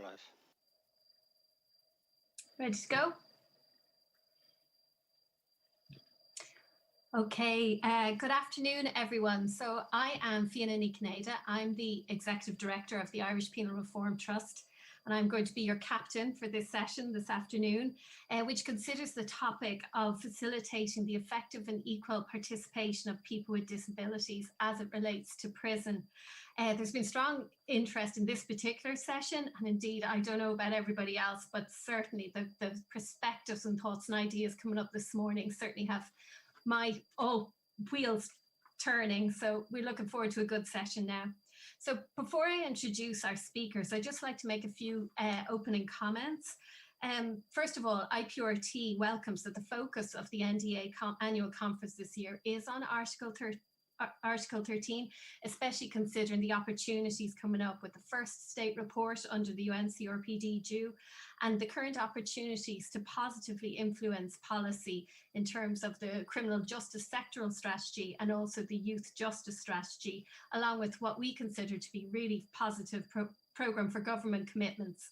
are live. Ready to go? Okay, good afternoon, everyone. So I am Fiona Ní Cnéide. I'm the Executive Director of the Irish Penal Reform Trust, and I'm going to be your captain for this session this afternoon, which considers the topic of facilitating the effective and equal participation of people with disabilities as it relates to prison. There's been strong interest in this particular session, and indeed, I don't know about everybody else, but certainly the perspectives and thoughts and ideas coming up this morning certainly have my wheels turning. So we're looking forward to a good session now. So before I introduce our speakers, I'd just like to make a few opening comments. First of all, IPRT welcomes that the focus of the NDA annual conference this year is on Article 13, especially considering the opportunities coming up with the first state report under the UNCRPD due, and the current opportunities to positively influence policy in terms of the criminal justice sectoral strategy and also the youth justice strategy, along with what we consider to be really positive programme for government commitments.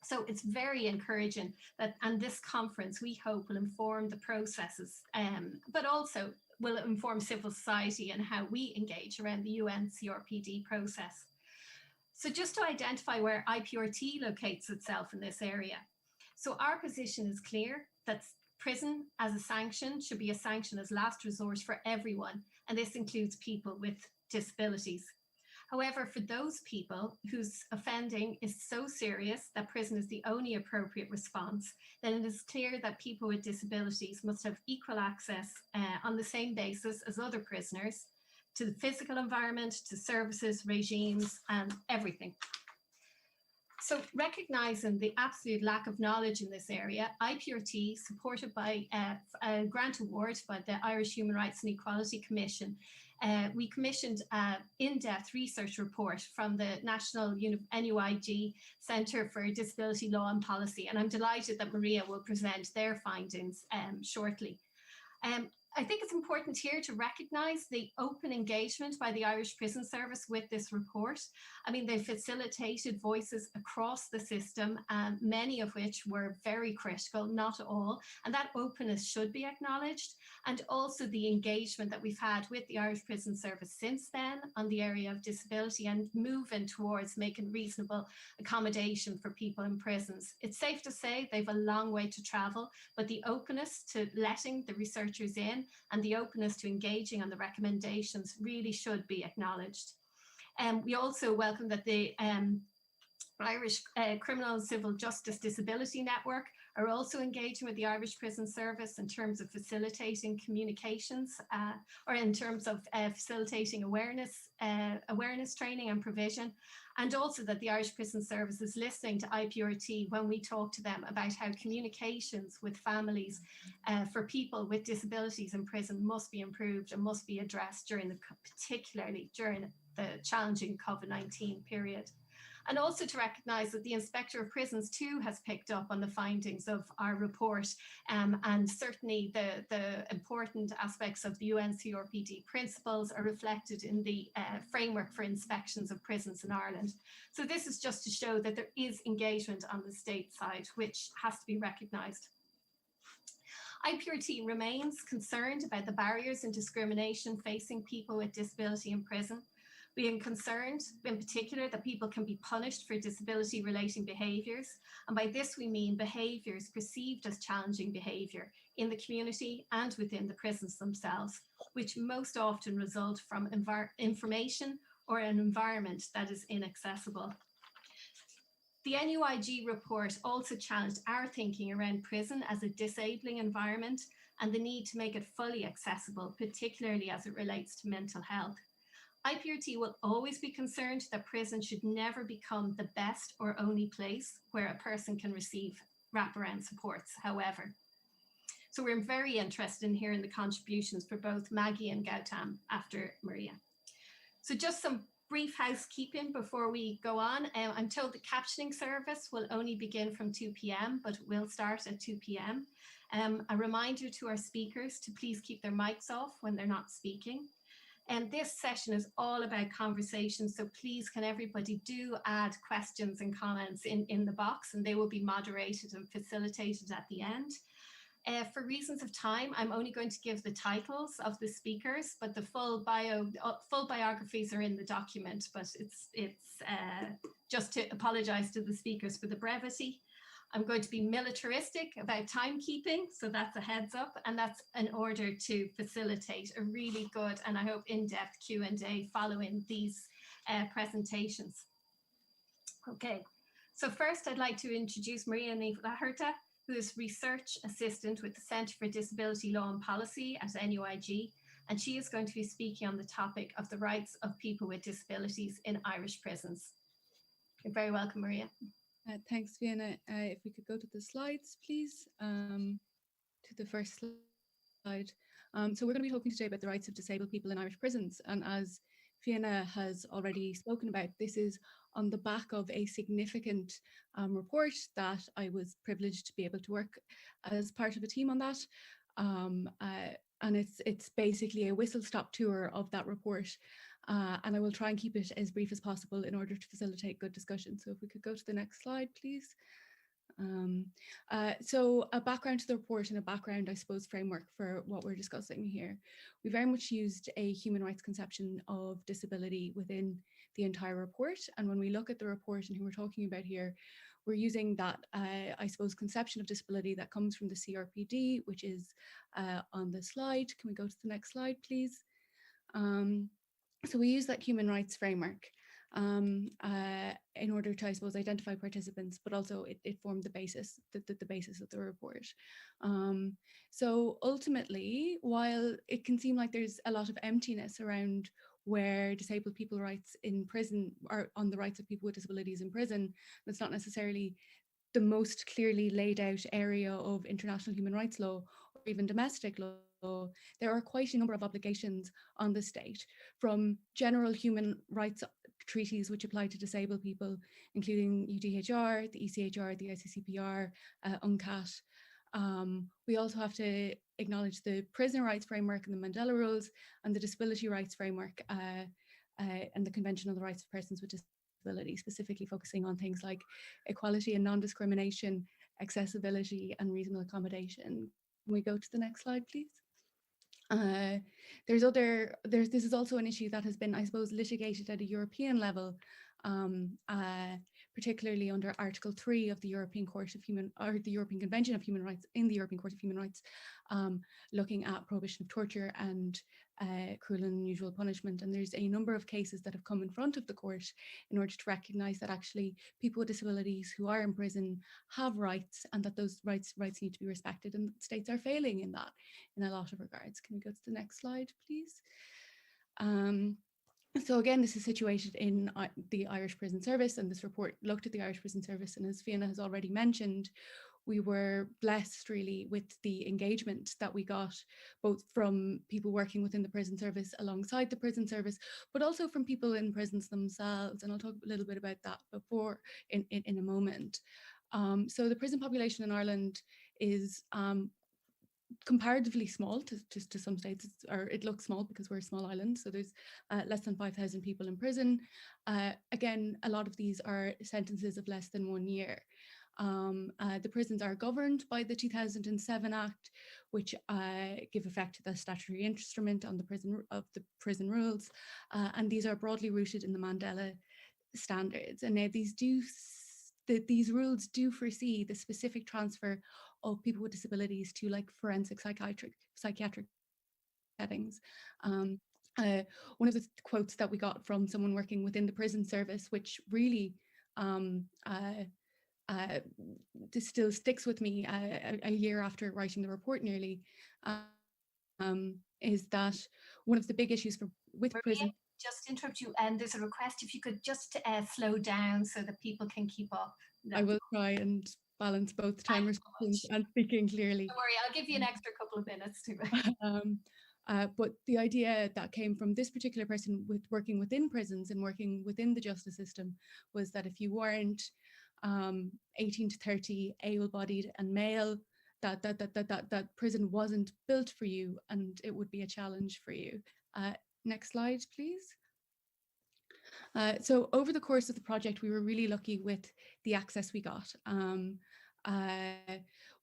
So it's very encouraging that, and this conference we hope will inform the processes, but also will inform civil society and how we engage around the UNCRPD process. So just to identify where IPRT locates itself in this area. So our position is clear that prison as a sanction should be a sanction as last resort for everyone, and this includes people with disabilities. However, for those people whose offending is so serious that prison is the only appropriate response, then it is clear that people with disabilities must have equal access on the same basis as other prisoners to the physical environment, to services, regimes, and everything. So recognising the absolute lack of knowledge in this area, IPRT, supported by a grant award by the Irish Human Rights and Equality Commission, we commissioned an in-depth research report from the National NUIG Centre for Disability Law and Policy, and I'm delighted that Maria will present their findings shortly. I think it's important here to recognise the open engagement by the Irish Prison Service with this report. I mean, they facilitated voices across the system, many of which were very critical, not all, and that openness should be acknowledged. And also the engagement that we've had with the Irish Prison Service since then on the area of disability and moving towards making reasonable accommodation for people in prisons. It's safe to say they've a long way to travel, but the openness to letting the researchers in and the openness to engaging on the recommendations really should be acknowledged. We also welcome that the Irish Criminal and Civil Justice Disability Network are also engaging with the Irish Prison Service in terms of facilitating communications or in terms of facilitating awareness training and provision, and also that the Irish Prison Service is listening to IPRT when we talk to them about how communications with families for people with disabilities in prison must be improved and must be addressed particularly during the challenging COVID-19 period. And also to recognise that the Inspector of Prisons too has picked up on the findings of our report, and certainly the important aspects of the UNCRPD principles are reflected in the framework for inspections of prisons in Ireland. So this is just to show that there is engagement on the state side, which has to be recognised. IPRT remains concerned about the barriers and discrimination facing people with disability in prison. We are concerned, in particular, that people can be punished for disability-relating behaviours. And by this, we mean behaviours perceived as challenging behaviour in the community and within the prisons themselves, which most often result from information or an environment that is inaccessible. The NUIG report also challenged our thinking around prison as a disabling environment and the need to make it fully accessible, particularly as it relates to mental health. IPRT will always be concerned that prison should never become the best or only place where a person can receive wraparound supports, however. So we're very interested in hearing the contributions for both Maggie and Gautam after Maria. So just some brief housekeeping before we go on. I'm told the captioning service will only begin from 2 p.m, but it will start at 2 p.m. A reminder to our speakers to please keep their mics off when they're not speaking. And this session is all about conversation. So please, can everybody do add questions and comments in the box, and they will be moderated and facilitated at the end. For reasons of time, I'm only going to give the titles of the speakers, but the full biographies are in the document. But it's just to apologise to the speakers for the brevity. I'm going to be militaristic about timekeeping, so that's a heads up, and that's in order to facilitate a really good and I hope in-depth Q&A following these presentations. Okay, so first I'd like to introduce Maria Nivaherta, who is Research Assistant with the Centre for Disability Law and Policy at NUIG, and she is going to be speaking on the topic of the rights of people with disabilities in Irish prisons. You're very welcome, Maria. Thanks, Fiona. If we could go to the slides, please, to the first slide. So we're going to be talking today about the rights of disabled people in Irish prisons. And as Fiona has already spoken about, this is on the back of a significant report that I was privileged to be able to work as part of a team on that. And it's basically a whistle-stop tour of that report. And I will try and keep it as brief as possible in order to facilitate good discussion. So if we could go to the next slide, please. So a background to the report and a background, I suppose, framework for what we're discussing here. We very much used a human rights conception of disability within the entire report. And when we look at the report and who we're talking about here, we're using that, I suppose, conception of disability that comes from the CRPD, which is on the slide. Can we go to the next slide, please? So we use that human rights framework in order to, I suppose, identify participants, but also it formed the basis, the basis of the report. So ultimately, while it can seem like there's a lot of emptiness around where disabled people rights in prison or on the rights of people with disabilities in prison, that's not necessarily the most clearly laid out area of international human rights law or even domestic law. There are quite a number of obligations on the state, from general human rights treaties which apply to disabled people, including UDHR, the ECHR, the ICCPR, UNCAT. We also have to acknowledge the prisoner rights framework and the Mandela rules, and the disability rights framework and the Convention on the Rights of Persons with Disability, specifically focusing on things like equality and non-discrimination, accessibility and reasonable accommodation. Can we go to the next slide, please? This is also an issue that has been, I suppose, litigated at a European level, particularly under Article 3 of the European Convention of Human Rights in the European Court of Human Rights, looking at prohibition of torture and cruel and unusual punishment. And there's a number of cases that have come in front of the court in order to recognise that actually people with disabilities who are in prison have rights, and that those rights need to be respected, and states are failing in that in a lot of regards. Can we go to the next slide, please? So again, this is situated in the Irish Prison Service, and this report looked at the Irish Prison Service, and as Fiona has already mentioned, we were blessed really with the engagement that we got, both from people working within the prison service alongside the prison service, but also from people in prisons themselves, and I'll talk a little bit about that before in a moment. So the prison population in Ireland is comparatively small to some states, or it looks small because we're a small island, so there's less than 5,000 people in prison. Again, a lot of these are sentences of less than 1 year. The prisons are governed by the 2007 Act, which give effect to the statutory instrument on the prison rules, and these are broadly rooted in the Mandela standards. And now these rules do foresee the specific transfer of people with disabilities to like forensic psychiatric settings. One of the quotes that we got from someone working within the prison service, which really this still sticks with me a year after writing the report nearly, is that one of the big issues with Maria, prison. Just interrupt you, and there's a request if you could just slow down so that people can keep up. I will try and balance both time restrictions and speaking clearly. Don't worry, I'll give you an extra couple of minutes to but the idea that came from this particular person with working within prisons and working within the justice system was that if you weren't 18 to 30, able-bodied and male, that prison wasn't built for you, and it would be a challenge for you. Next slide, please. So over the course of the project, we were really lucky with the access we got.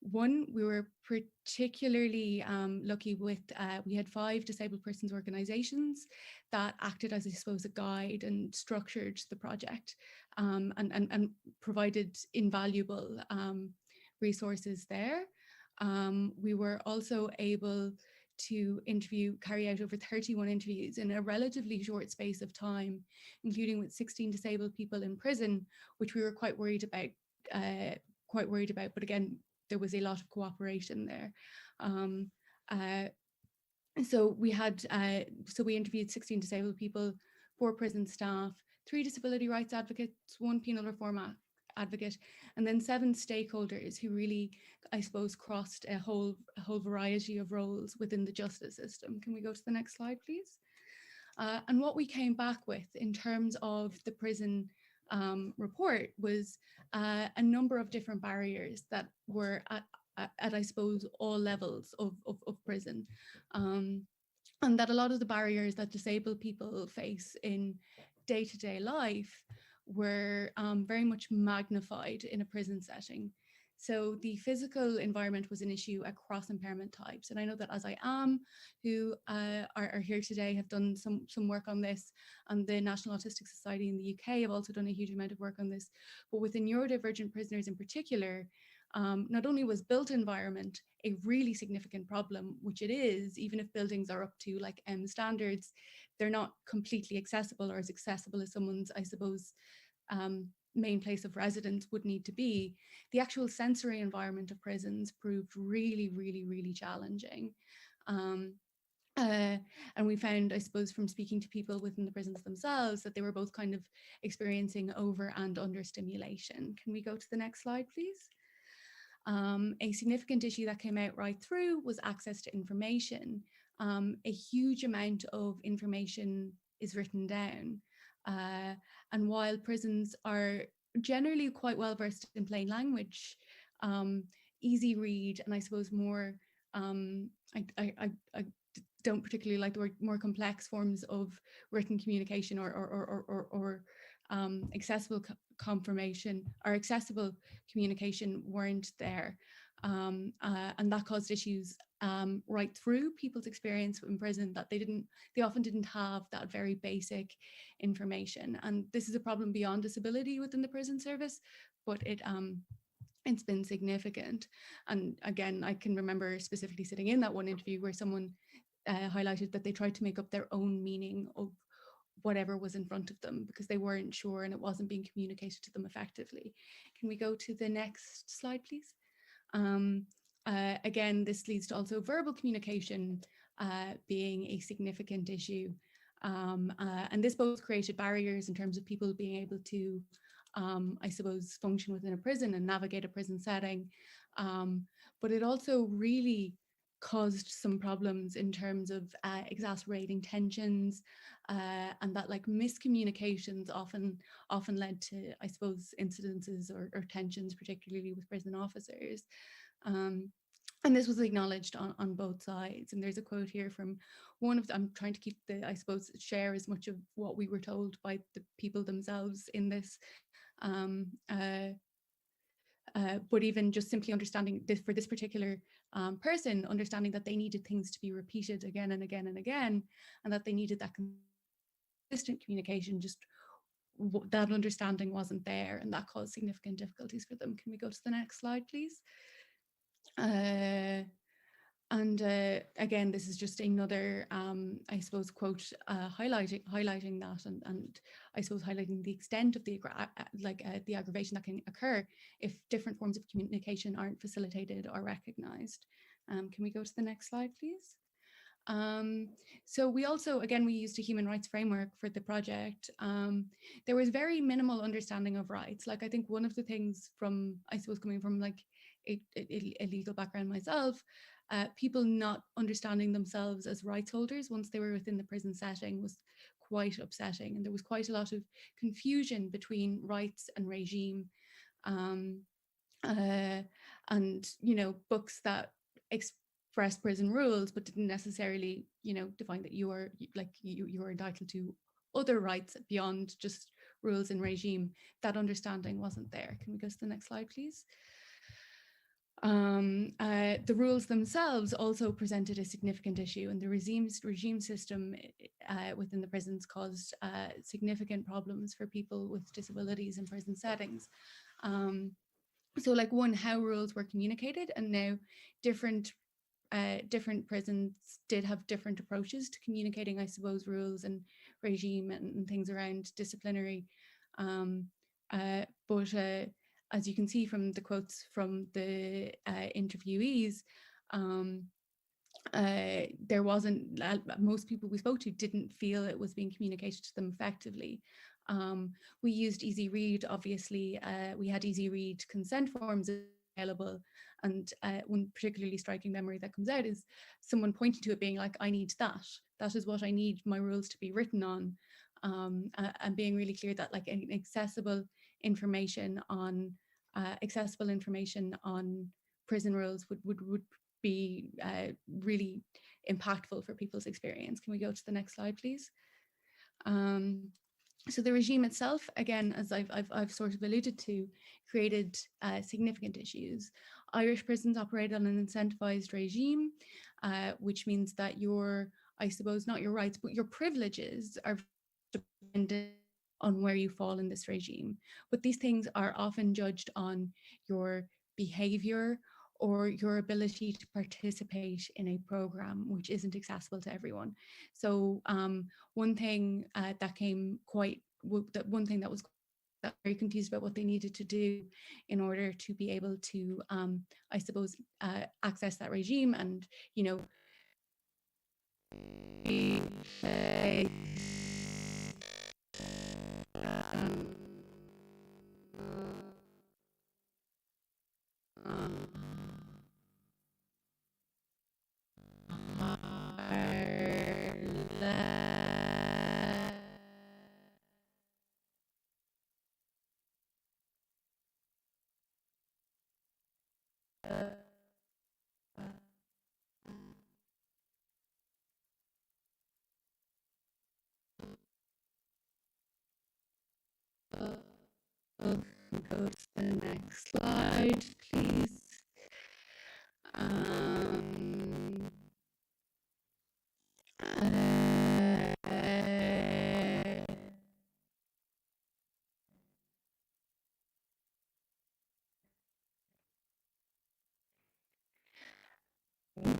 One, we were particularly lucky with, we had 5 disabled persons organisations that acted as, I suppose, a guide and structured the project, and provided invaluable resources there. We were also able to carry out over 31 interviews in a relatively short space of time, including with 16 disabled people in prison, which we were quite worried about. But again, there was a lot of cooperation there. So we interviewed 16 disabled people, 4 prison staff, 3 disability rights advocates, 1 penal reform advocate, and then 7 stakeholders who really, I suppose, crossed a whole variety of roles within the justice system. Can we go to the next slide, please? And what we came back with in terms of the prison report was a number of different barriers that were at I suppose, all levels of prison. And that a lot of the barriers that disabled people face in day-to-day life were very much magnified in a prison setting. So the physical environment was an issue across impairment types. And I know that As I Am, who are here today, have done some work on this, and the National Autistic Society in the UK have also done a huge amount of work on this. But with the neurodivergent prisoners in particular, not only was built environment a really significant problem, which it is, even if buildings are up to like M standards, they're not completely accessible or as accessible as someone's, I suppose, main place of residence would need to be. The actual sensory environment of prisons proved really, really, really challenging. And we found, I suppose, from speaking to people within the prisons themselves, that they were both kind of experiencing over and under stimulation. Can we go to the next slide, please? A significant issue that came out right through was access to information. A huge amount of information is written down. And while prisons are generally quite well versed in plain language, easy read, and I suppose more, I don't particularly like the word, more complex forms of written communication or accessible confirmation or accessible communication weren't there. And that caused issues right through people's experience in prison, that they often didn't have that very basic information. And this is a problem beyond disability within the prison service, but it's been significant. And again, I can remember specifically sitting in that one interview where someone highlighted that they tried to make up their own meaning of whatever was in front of them because they weren't sure and it wasn't being communicated to them effectively. Can we go to the next slide, please? Again, this leads to also verbal communication being a significant issue. And this both created barriers in terms of people being able to, I suppose, function within a prison and navigate a prison setting. But it also really caused some problems in terms of exacerbating tensions, and that like miscommunications often led to, I suppose, incidences or tensions, particularly with prison officers. And this was acknowledged on both sides. And there's a quote here from one of them. I'm trying to keep I suppose, share as much of what we were told by the people themselves in this. But even just simply understanding this for this particular person, understanding that they needed things to be repeated again and again and again, and that they needed that consistent communication, just that understanding wasn't there, and that caused significant difficulties for them. Can we go to the next slide, please? And again, this is just another, I suppose, quote highlighting that, and I suppose highlighting the extent of the aggravation that can occur if different forms of communication aren't facilitated or recognised. Can we go to the next slide, please? So we also, again, we used a human rights framework for the project. There was very minimal understanding of rights. Like, I think one of the things from, I suppose, coming from like a legal background myself, people not understanding themselves as rights holders once they were within the prison setting was quite upsetting. And there was quite a lot of confusion between rights and regime. And, you know, books that express prison rules, but didn't necessarily, define that you are entitled to other rights beyond just rules and regime. That understanding wasn't there. Can we go to the next slide, please? The rules themselves also presented a significant issue, and the regime system within the prisons caused significant problems for people with disabilities in prison settings. So like one, how rules were communicated, and now different prisons did have different approaches to communicating, I suppose, rules and regime and things around disciplinary. But as you can see from the quotes from the interviewees, there wasn't, most people we spoke to didn't feel it was being communicated to them effectively. We used Easy Read, obviously. We had Easy Read consent forms available, and one particularly striking memory that comes out is someone pointing to it being like, I need that. That is what I need my rules to be written on. And being really clear that like accessible information on prison rules would be really impactful for people's experience. Can we go to the next slide, please? So the regime itself, again, as I've sort of alluded to, created significant issues. Irish prisons operate on an incentivized regime, which means that I suppose, not your rights, but your privileges are dependent on where you fall in this regime. But these things are often judged on your behavior or your ability to participate in a program which isn't accessible to everyone. So one thing that was very confused about what they needed to do in order to be able to, I suppose, access that regime and, go to the next slide, please.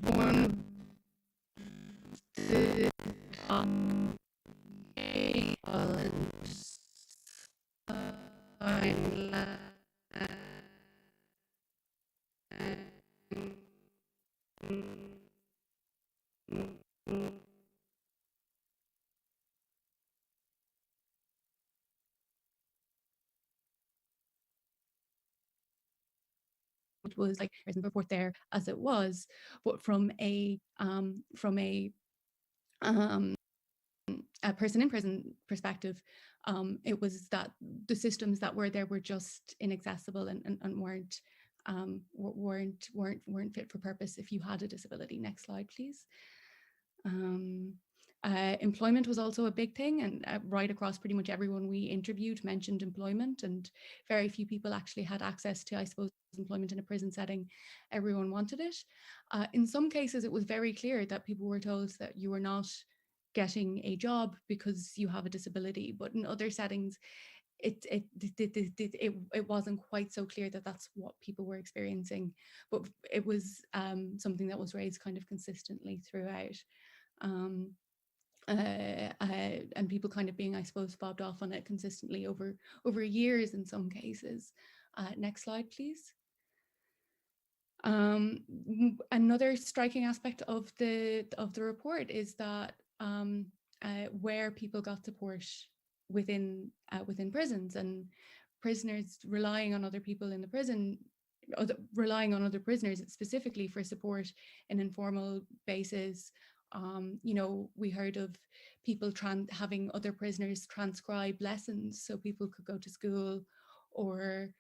One the it was like prison report there as it was, but from a person in prison perspective, it was that the systems that were there were just inaccessible and weren't fit for purpose if you had a disability. Next slide, please. Employment was also a big thing, and right across pretty much everyone we interviewed mentioned employment, and very few people actually had access to, I suppose, employment in a prison setting. Everyone wanted it. In some cases, it was very clear that people were told that you were not getting a job because you have a disability, but in other settings, it wasn't quite so clear that that's what people were experiencing, but it was something that was raised kind of consistently throughout. And people kind of being, I suppose, fobbed off on it consistently over years in some cases. Next slide, please. Another striking aspect of the report is that where people got support within prisons, and prisoners relying on other people in the prison, relying on other prisoners specifically for support in informal basis. We heard of people having other prisoners transcribe lessons so people could go to school, or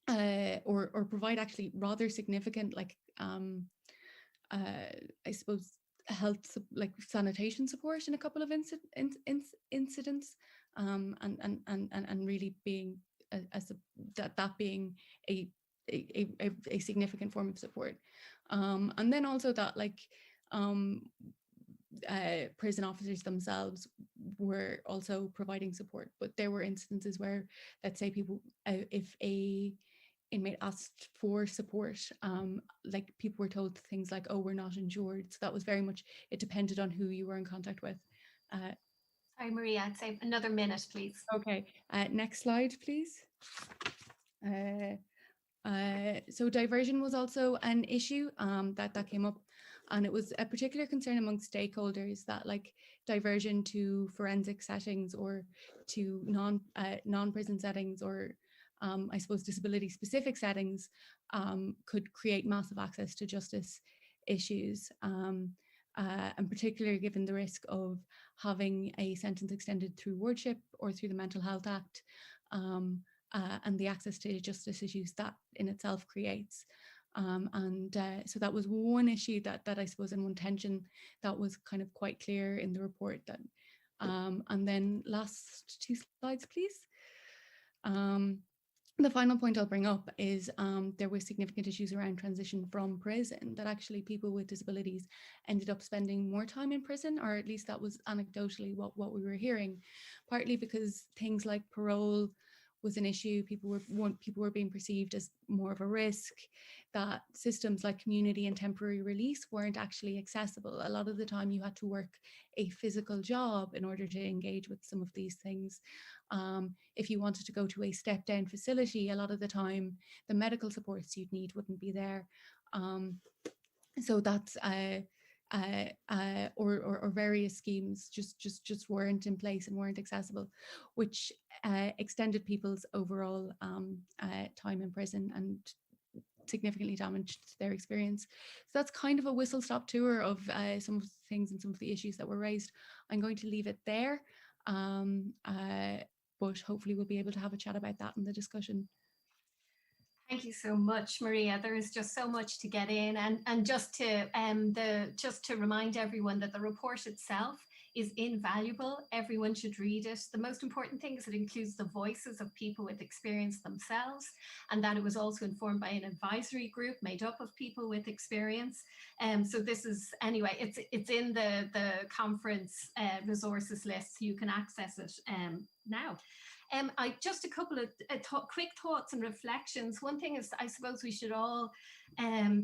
provide actually rather significant I suppose, health, like sanitation support in a couple of incidents, and really being that being a a significant form of support, and then also that like prison officers themselves were also providing support. But there were instances where, let's say, people, if a inmate asked for support, like people were told things like, "Oh, we're not insured." So that was very much, it depended on who you were in contact with. Sorry, Maria, I'd say another minute, please. Okay, next slide, please. So diversion was also an issue that came up, and it was a particular concern among stakeholders that like diversion to forensic settings or to non-prison settings, or I suppose disability specific settings, could create massive access to justice issues, and particularly given the risk of having a sentence extended through wardship or through the Mental Health Act. And the access to justice issues that in itself creates. So that was one issue that I suppose, and one tension that was kind of quite clear in the report. That, and then last two slides, please. The final point I'll bring up is there were significant issues around transition from prison, that actually people with disabilities ended up spending more time in prison, or at least that was anecdotally what we were hearing, partly because things like parole was an issue. People were being perceived as more of a risk, that systems like community and temporary release weren't actually accessible. A lot of the time you had to work a physical job in order to engage with some of these things. If you wanted to go to a step down facility, a lot of the time the medical supports you'd need wouldn't be there. So that's or various schemes just weren't in place and weren't accessible, which extended people's overall time in prison and significantly damaged their experience. So that's kind of a whistle-stop tour of some of the things and some of the issues that were raised. I'm going to leave it there, but hopefully we'll be able to have a chat about that in the discussion. Thank you so much, Maria. There is just so much to get in, and just to remind everyone that the report itself is invaluable. Everyone should read it. The most important thing is it includes the voices of people with experience themselves, and that it was also informed by an advisory group made up of people with experience. So this is, anyway, it's in the conference resources list, so you can access it now. I just a couple of quick thoughts and reflections. One thing is, I suppose we should all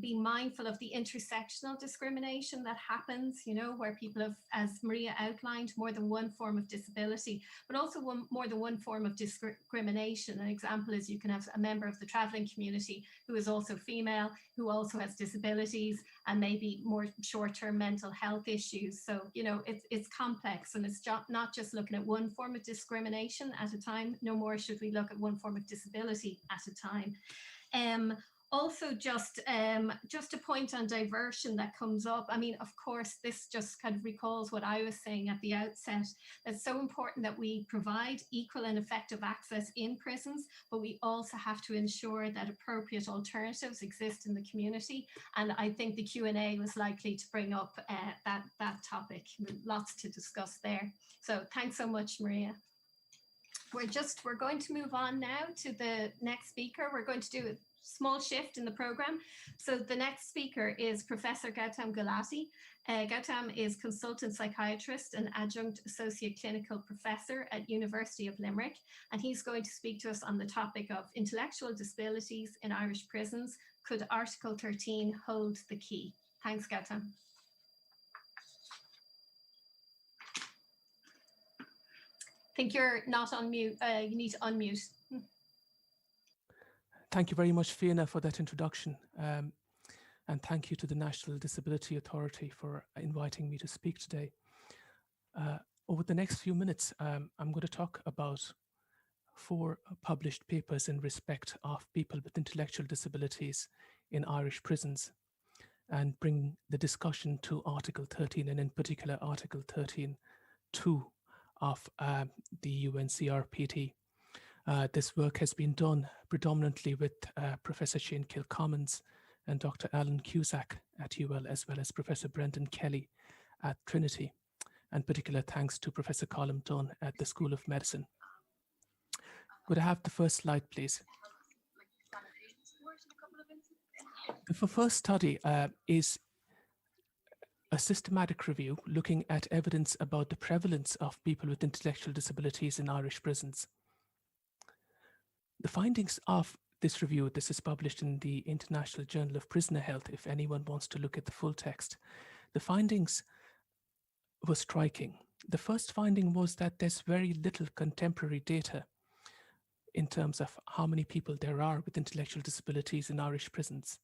be mindful of the intersectional discrimination that happens, you know, where people have, as Maria outlined, more than one form of disability, but also more than one form of discrimination. An example is you can have a member of the traveling community who is also female, who also has disabilities and maybe more short-term mental health issues. So, you know, it's complex, and it's not just looking at one form of discrimination at a time. No more should we look at one form of disability at a time. Also, just a point on diversion that comes up. I mean, of course, this just kind of recalls what I was saying at the outset. It's so important that we provide equal and effective access in prisons, but we also have to ensure that appropriate alternatives exist in the community. And I think the Q&A was likely to bring up that topic. Lots to discuss there. So thanks so much, Maria. We're going to move on now to the next speaker. We're going to do a small shift in the program. So the next speaker is Professor Gautam Gulati. Gautam is consultant psychiatrist and adjunct associate clinical professor at University of Limerick, and he's going to speak to us on the topic of intellectual disabilities in Irish prisons. Could Article 13 hold the key? Thanks, Gautam. I think you're not on mute. You need to unmute. Thank you very much, Fiona, for that introduction. And thank you to the National Disability Authority for inviting me to speak today. Over the next few minutes, I'm going to talk about 4 published papers in respect of people with intellectual disabilities in Irish prisons, and bring the discussion to Article 13, and in particular Article 13.2 of the UNCRPD. This work has been done predominantly with Professor Shane Kilcommons and Dr. Alan Cusack at UL, as well as Professor Brendan Kelly at Trinity. And particular thanks to Professor Colm Dunn at the School of Medicine. Could I have the first slide, please? The first study is a systematic review looking at evidence about the prevalence of people with intellectual disabilities in Irish prisons. The findings of this review, this is published in the International Journal of Prisoner Health, if anyone wants to look at the full text. The findings were striking. The first finding was that there's very little contemporary data in terms of how many people there are with intellectual disabilities in Irish prisons.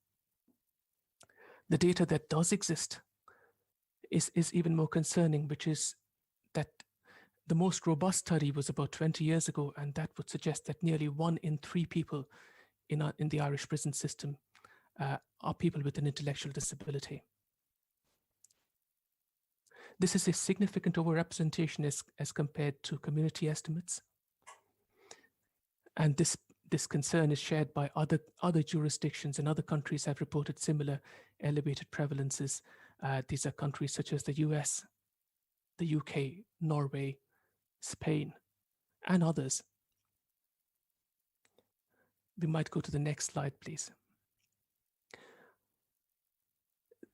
The data that does exist is even more concerning, which is that the most robust study was about 20 years ago, and that would suggest that nearly 1 in 3 people in the Irish prison system are people with an intellectual disability. This is a significant overrepresentation as compared to community estimates. And this concern is shared by other jurisdictions, and other countries have reported similar elevated prevalences. These are countries such as the US, the UK, Norway, Spain, and others. We might go to the next slide, please.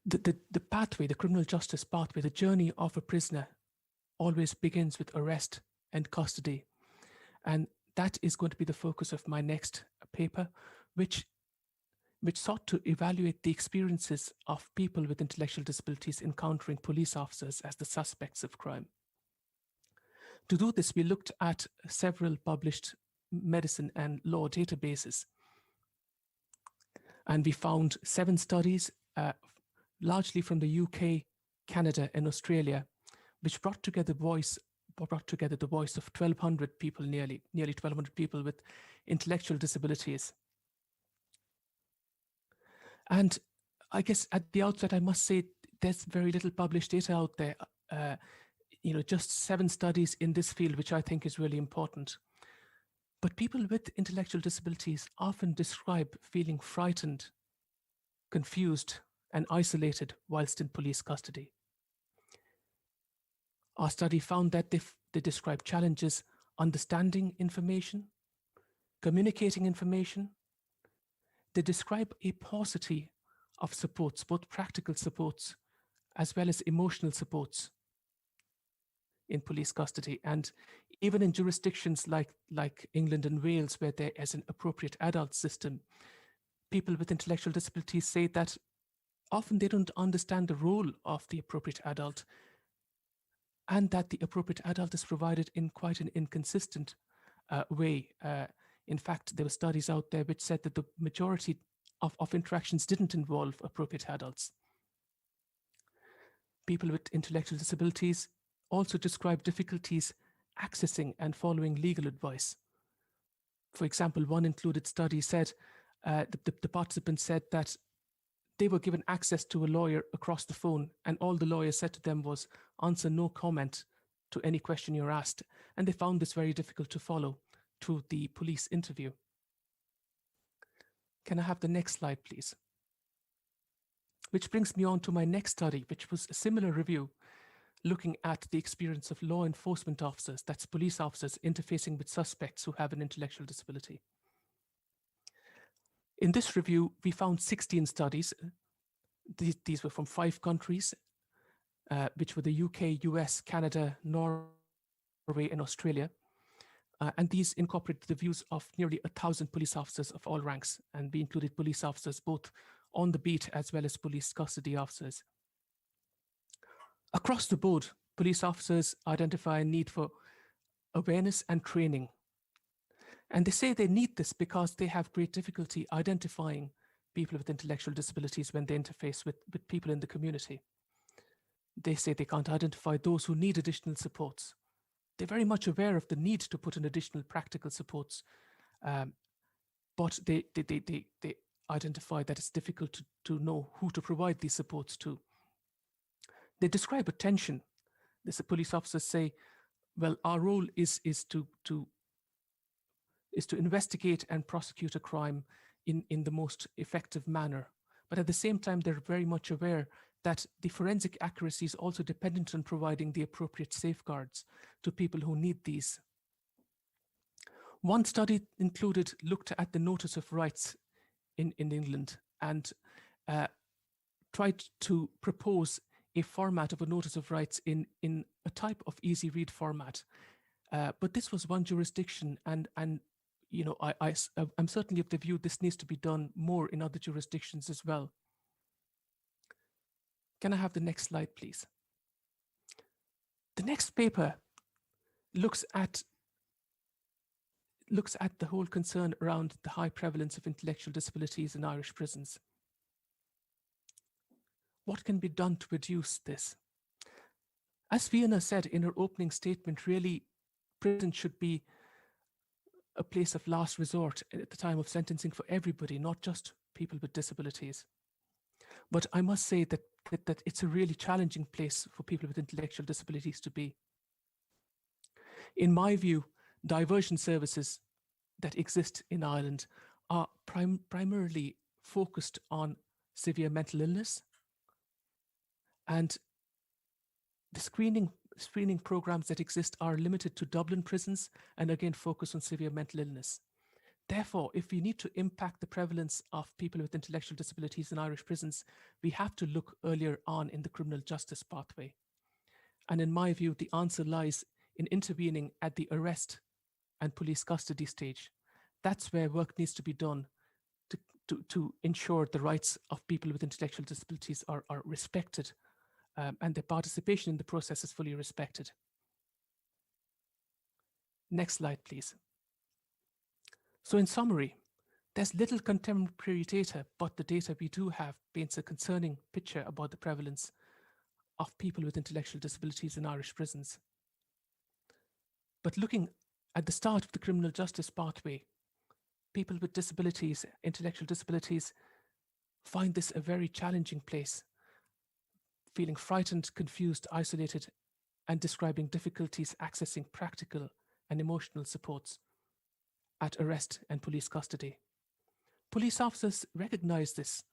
The pathway, the criminal justice pathway, the journey of a prisoner always begins with arrest and custody. And that is going to be the focus of my next paper, which sought to evaluate the experiences of people with intellectual disabilities encountering police officers as the suspects of crime. To do this, we looked at several published medicine and law databases. And we found 7 studies, largely from the UK, Canada, and Australia, which brought together the voice of 1,200 people, nearly 1,200 people with intellectual disabilities. And I guess at the outset, I must say there's very little published data out there. Just 7 studies in this field, which I think is really important. But people with intellectual disabilities often describe feeling frightened, confused, and isolated whilst in police custody. Our study found that they describe challenges understanding information, communicating information. They describe a paucity of supports, both practical supports as well as emotional supports in police custody. And even in jurisdictions like England and Wales, where there is an appropriate adult system, people with intellectual disabilities say that often they don't understand the role of the appropriate adult, and that the appropriate adult is provided in quite an inconsistent way. In fact, there were studies out there which said that the majority of interactions didn't involve appropriate adults. People with intellectual disabilities also describe difficulties accessing and following legal advice. For example, one included study said, the participants said that they were given access to a lawyer across the phone, and all the lawyer said to them was, answer no comment to any question you're asked. And they found this very difficult to follow through the police interview. Can I have the next slide, please? Which brings me on to my next study, which was a similar review, looking at the experience of law enforcement officers, that's police officers, interfacing with suspects who have an intellectual disability. In this review, we found 16 studies. These were from 5 countries, which were the UK, US, Canada, Norway, and Australia. And these incorporated the views of nearly 1,000 police officers of all ranks, and we included police officers both on the beat as well as police custody officers. Across the board, police officers identify a need for awareness and training. And they say they need this because they have great difficulty identifying people with intellectual disabilities when they interface with people in the community. They say they can't identify those who need additional supports. They're very much aware of the need to put in additional practical supports, but they identify that it's difficult to know who to provide these supports to. They describe a tension. The police officers say, well, our role is to investigate and prosecute a crime in the most effective manner. But at the same time, they're very much aware that the forensic accuracy is also dependent on providing the appropriate safeguards to people who need these. One study looked at the notice of rights in England and tried to propose a format of a notice of rights in a type of easy read format. But this was one jurisdiction, and you know, I'm certainly of the view this needs to be done more in other jurisdictions as well. Can I have the next slide, please? The next paper looks at the whole concern around the high prevalence of intellectual disabilities in Irish prisons. What can be done to reduce this? As Fiona said in her opening statement, really, prison should be a place of last resort at the time of sentencing for everybody, not just people with disabilities. But I must say that it's a really challenging place for people with intellectual disabilities to be. In my view, diversion services that exist in Ireland are primarily focused on severe mental illness, and the screening programs that exist are limited to Dublin prisons and again focus on severe mental illness. Therefore, if we need to impact the prevalence of people with intellectual disabilities in Irish prisons, we have to look earlier on in the criminal justice pathway. And in my view, the answer lies in intervening at the arrest and police custody stage. That's where work needs to be done to ensure the rights of people with intellectual disabilities are respected and their participation in the process is fully respected. Next slide, please. So in summary, there's little contemporary data, but the data we do have paints a concerning picture about the prevalence of people with intellectual disabilities in Irish prisons. But looking at the start of the criminal justice pathway, people with disabilities, intellectual disabilities, find this a very challenging place, feeling frightened, confused, isolated, and describing difficulties accessing practical and emotional supports at arrest and police custody. Police officers recognize this,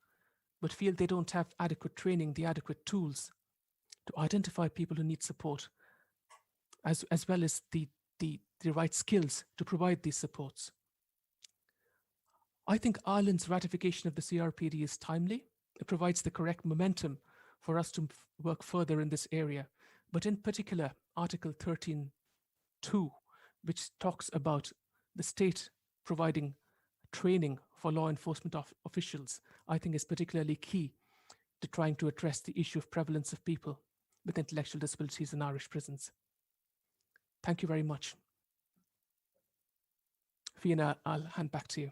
but feel they don't have adequate training, the adequate tools to identify people who need support, as well as the right skills to provide these supports. I think Ireland's ratification of the CRPD is timely. It provides the correct momentum for us to work further in this area, but in particular, Article 13.2, which talks about the state providing training for law enforcement officials, I think is particularly key to trying to address the issue of prevalence of people with intellectual disabilities in Irish prisons. Thank you very much. Fiona, I'll hand back to you.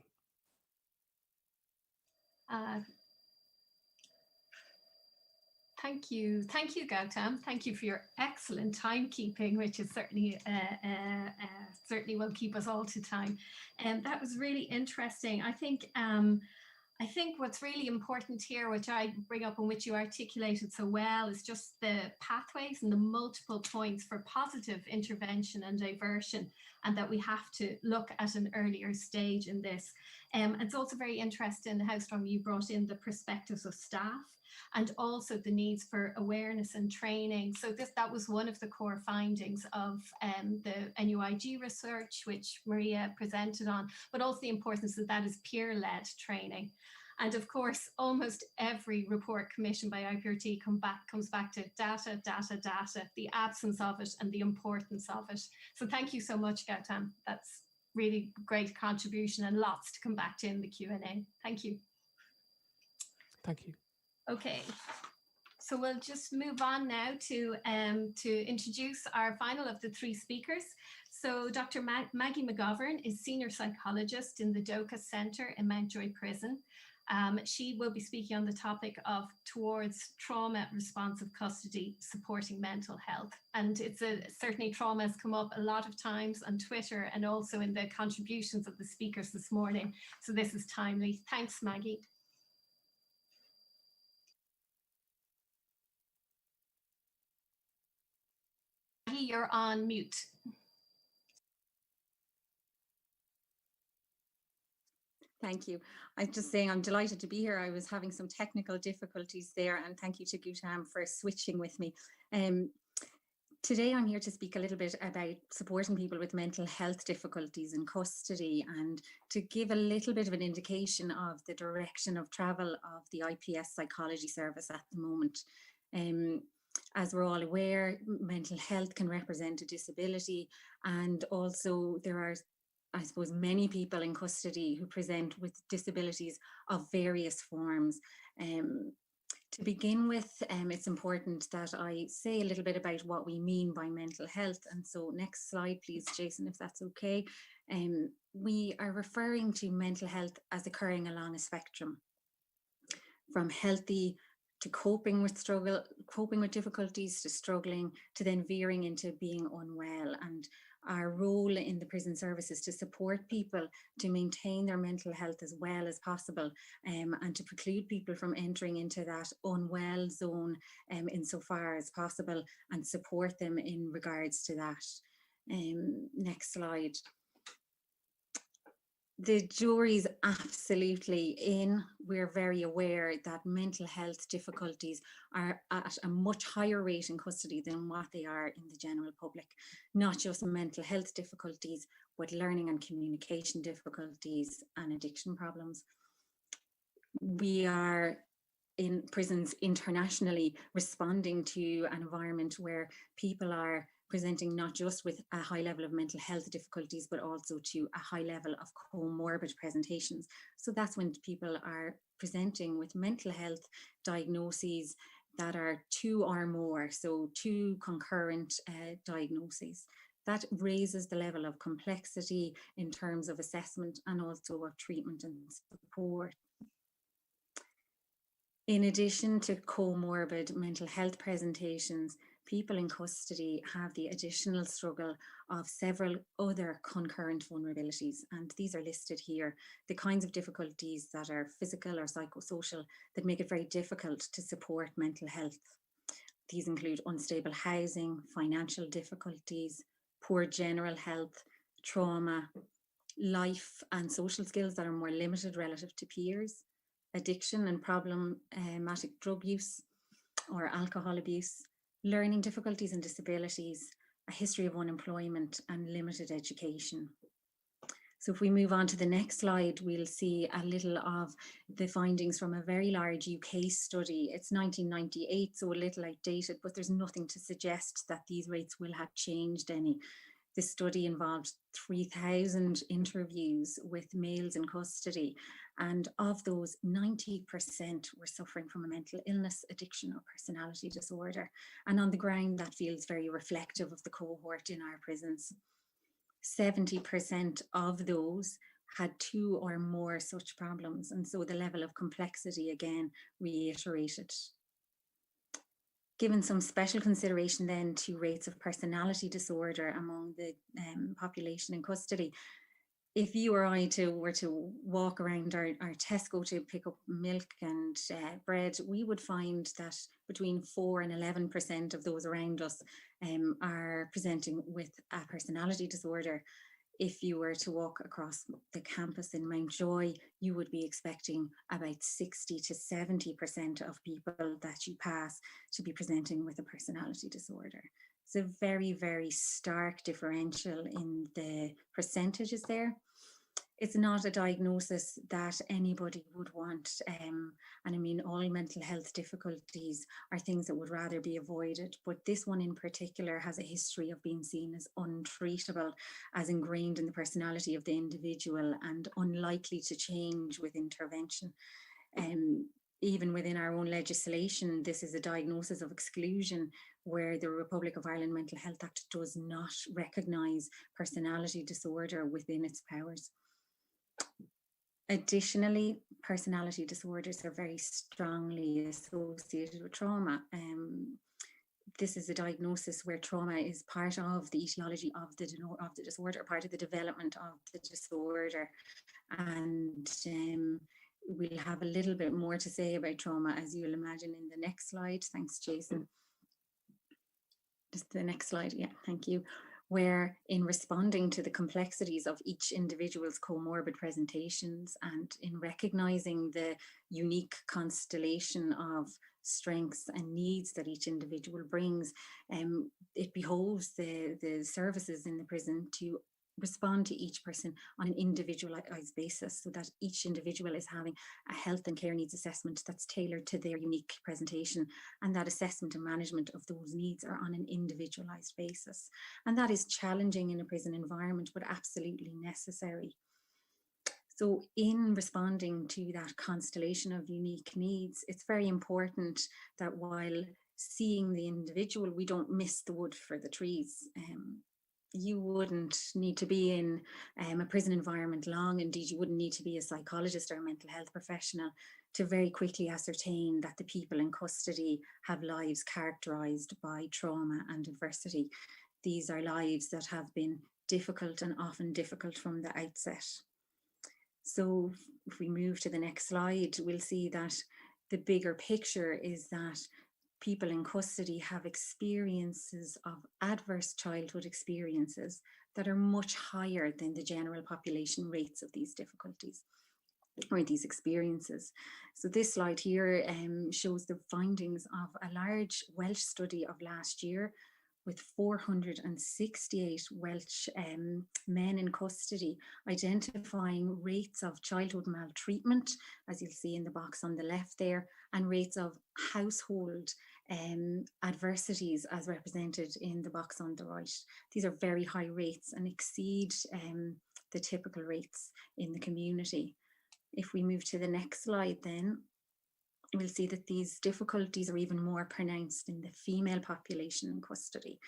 Thank you, Gautam. Thank you for your excellent timekeeping, which is certainly will keep us all to time. And that was really interesting. I think what's really important here, which I bring up and which you articulated so well, is just the pathways and the multiple points for positive intervention and diversion, and that we have to look at an earlier stage in this. It's also very interesting how strong you brought in the perspectives of staff and also the needs for awareness and training. So that was one of the core findings of the NUIG research, which Maria presented on, but also the importance of that is peer-led training. And of course, almost every report commissioned by IPRT comes back to data, the absence of it and the importance of it. So thank you so much, Gautam. That's really great contribution and lots to come back to in the Q&A. Thank you. Thank you. Okay, so we'll just move on now to introduce our final of the three speakers. So Dr. Maggie McGovern is Senior Psychologist in the Docas Centre in Mountjoy Prison. She will be speaking on the topic of towards trauma responsive custody supporting mental health. And certainly trauma has come up a lot of times on Twitter and also in the contributions of the speakers this morning. So this is timely. Thanks, Maggie. You're on mute. Thank you. I'm just saying I'm delighted to be here. I was having some technical difficulties there, and thank you to Gutam for switching with me. Today I'm here to speak a little bit about supporting people with mental health difficulties in custody, and to give a little bit of an indication of the direction of travel of the IPS psychology service at the moment. As we're all aware, mental health can represent a disability, and also there are, I suppose, many people in custody who present with disabilities of various forms. To begin with, it's important that I say a little bit about what we mean by mental health. And so next slide, please, Jason, if that's okay. We are referring to mental health as occurring along a spectrum, from healthy to coping with difficulties, to struggling, to then veering into being unwell. And our role in the prison service is to support people to maintain their mental health as well as possible, and to preclude people from entering into that unwell zone insofar as possible, and support them in regards to that. Next slide. The jury's absolutely in. We're very aware that mental health difficulties are at a much higher rate in custody than what they are in the general public. Not just mental health difficulties, but learning and communication difficulties and addiction problems. We are in prisons internationally responding to an environment where people are presenting not just with a high level of mental health difficulties, but also to a high level of comorbid presentations. So that's when people are presenting with mental health diagnoses that are 2 or more, so 2 concurrent diagnoses. That raises the level of complexity in terms of assessment and also of treatment and support. In addition to comorbid mental health presentations, people in custody have the additional struggle of several other concurrent vulnerabilities, and these are listed here. The kinds of difficulties that are physical or psychosocial that make it very difficult to support mental health. These include unstable housing, financial difficulties, poor general health, trauma, life and social skills that are more limited relative to peers, addiction and problematic drug use or alcohol abuse, learning difficulties and disabilities, a history of unemployment and limited education. So if we move on to the next slide, we'll see a little of the findings from a very large UK study. It's 1998, so a little outdated, but there's nothing to suggest that these rates will have changed any. This study involved 3,000 interviews with males in custody, and of those, 90% were suffering from a mental illness, addiction or personality disorder. And on the ground, that feels very reflective of the cohort in our prisons. 70% of those had 2 or more such problems, and so the level of complexity again reiterated. Given some special consideration then to rates of personality disorder among the population in custody, if you or I were to walk around our Tesco to pick up milk and bread, we would find that between 4 and 11% of those around us are presenting with a personality disorder. If you were to walk across the campus in Mountjoy, you would be expecting about 60 to 70% of people that you pass to be presenting with a personality disorder. It's a very, very stark differential in the percentages there. It's not a diagnosis that anybody would want. And I mean, all mental health difficulties are things that would rather be avoided. But this one in particular has a history of being seen as untreatable, as ingrained in the personality of the individual and unlikely to change with intervention. Even within our own legislation, this is a diagnosis of exclusion, where the Republic of Ireland Mental Health Act does not recognise personality disorder within its powers. Additionally, personality disorders are very strongly associated with trauma. This is a diagnosis where trauma is part of the etiology of the disorder, part of the development of the disorder. And we'll have a little bit more to say about trauma, as you'll imagine, in the next slide. Thanks, Jason. Just the next slide. Yeah, thank you. where in responding to the complexities of each individual's comorbid presentations and in recognizing the unique constellation of strengths and needs that each individual brings, it behoves the services in the prison to respond to each person on an individualized basis, so that each individual is having a health and care needs assessment that's tailored to their unique presentation, and that assessment and management of those needs are on an individualized basis. And that is challenging in a prison environment, but absolutely necessary. So in responding to that constellation of unique needs, it's very important that while seeing the individual, we don't miss the wood for the trees. You wouldn't need to be in a prison environment long. Indeed, you wouldn't need to be a psychologist or a mental health professional to very quickly ascertain that the people in custody have lives characterized by trauma and adversity. These are lives that have been difficult and often difficult from the outset. So if we move to the next slide, we'll see that the bigger picture is that people in custody have experiences of adverse childhood experiences that are much higher than the general population rates of these difficulties or these experiences. So this slide here shows the findings of a large Welsh study of last year with 468 Welsh men in custody, identifying rates of childhood maltreatment, as you'll see in the box on the left there, and rates of household adversities as represented in the box on the right. These are very high rates and exceed the typical rates in the community. If we move to the next slide then, we'll see that these difficulties are even more pronounced in the female population in custody.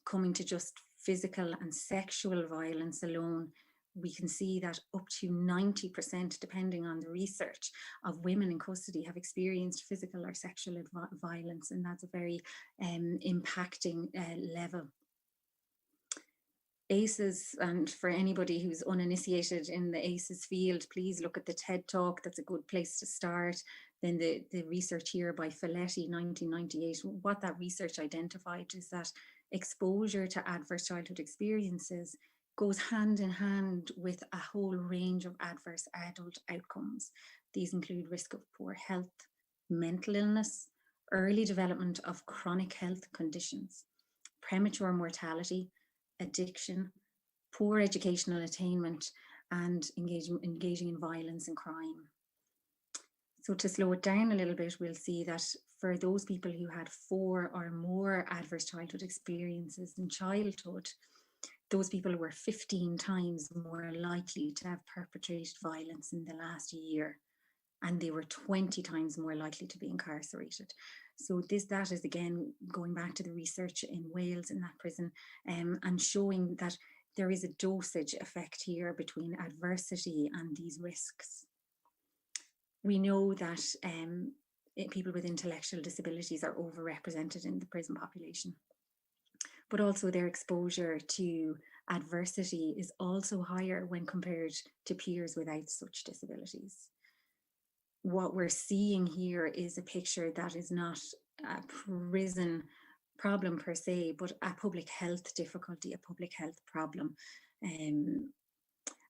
Coming to just physical and sexual violence alone, we can see that up to 90%, depending on the research, of women in custody have experienced physical or sexual violence, and that's a very impacting level. ACEs, and for anybody who's uninitiated in the ACEs field, please look at the TED Talk. That's a good place to start. Then the research here by Folletti, 1998, what that research identified is that exposure to adverse childhood experiences goes hand in hand with a whole range of adverse adult outcomes. These include risk of poor health, mental illness, early development of chronic health conditions, premature mortality, addiction, poor educational attainment, and engaging in violence and crime. So to slow it down a little bit, we'll see that for those people who had 4 or more adverse childhood experiences in childhood, those people were 15 times more likely to have perpetrated violence in the last year, and they were 20 times more likely to be incarcerated. So that is again going back to the research in Wales in that prison, and showing that there is a dosage effect here between adversity and these risks. We know that people with intellectual disabilities are overrepresented in the prison population, but also their exposure to adversity is also higher when compared to peers without such disabilities. What we're seeing here is a picture that is not a prison problem per se, but a public health difficulty, a public health problem. And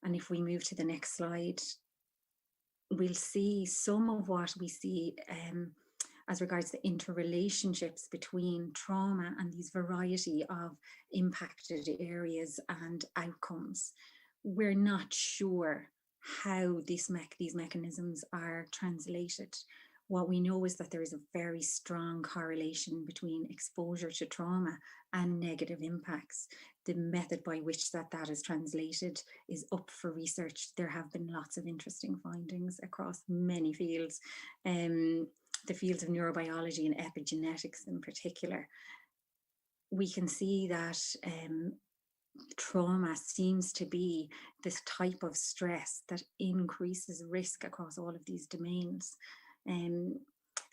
if we move to the next slide, we'll see some of what we see as regards the interrelationships between trauma and these variety of impacted areas and outcomes. We're not sure how these mechanisms are translated. What we know is that there is a very strong correlation between exposure to trauma and negative impacts. The method by which that is translated is up for research. There have been lots of interesting findings across many fields, the fields of neurobiology and epigenetics in particular. We can see that trauma seems to be this type of stress that increases risk across all of these domains.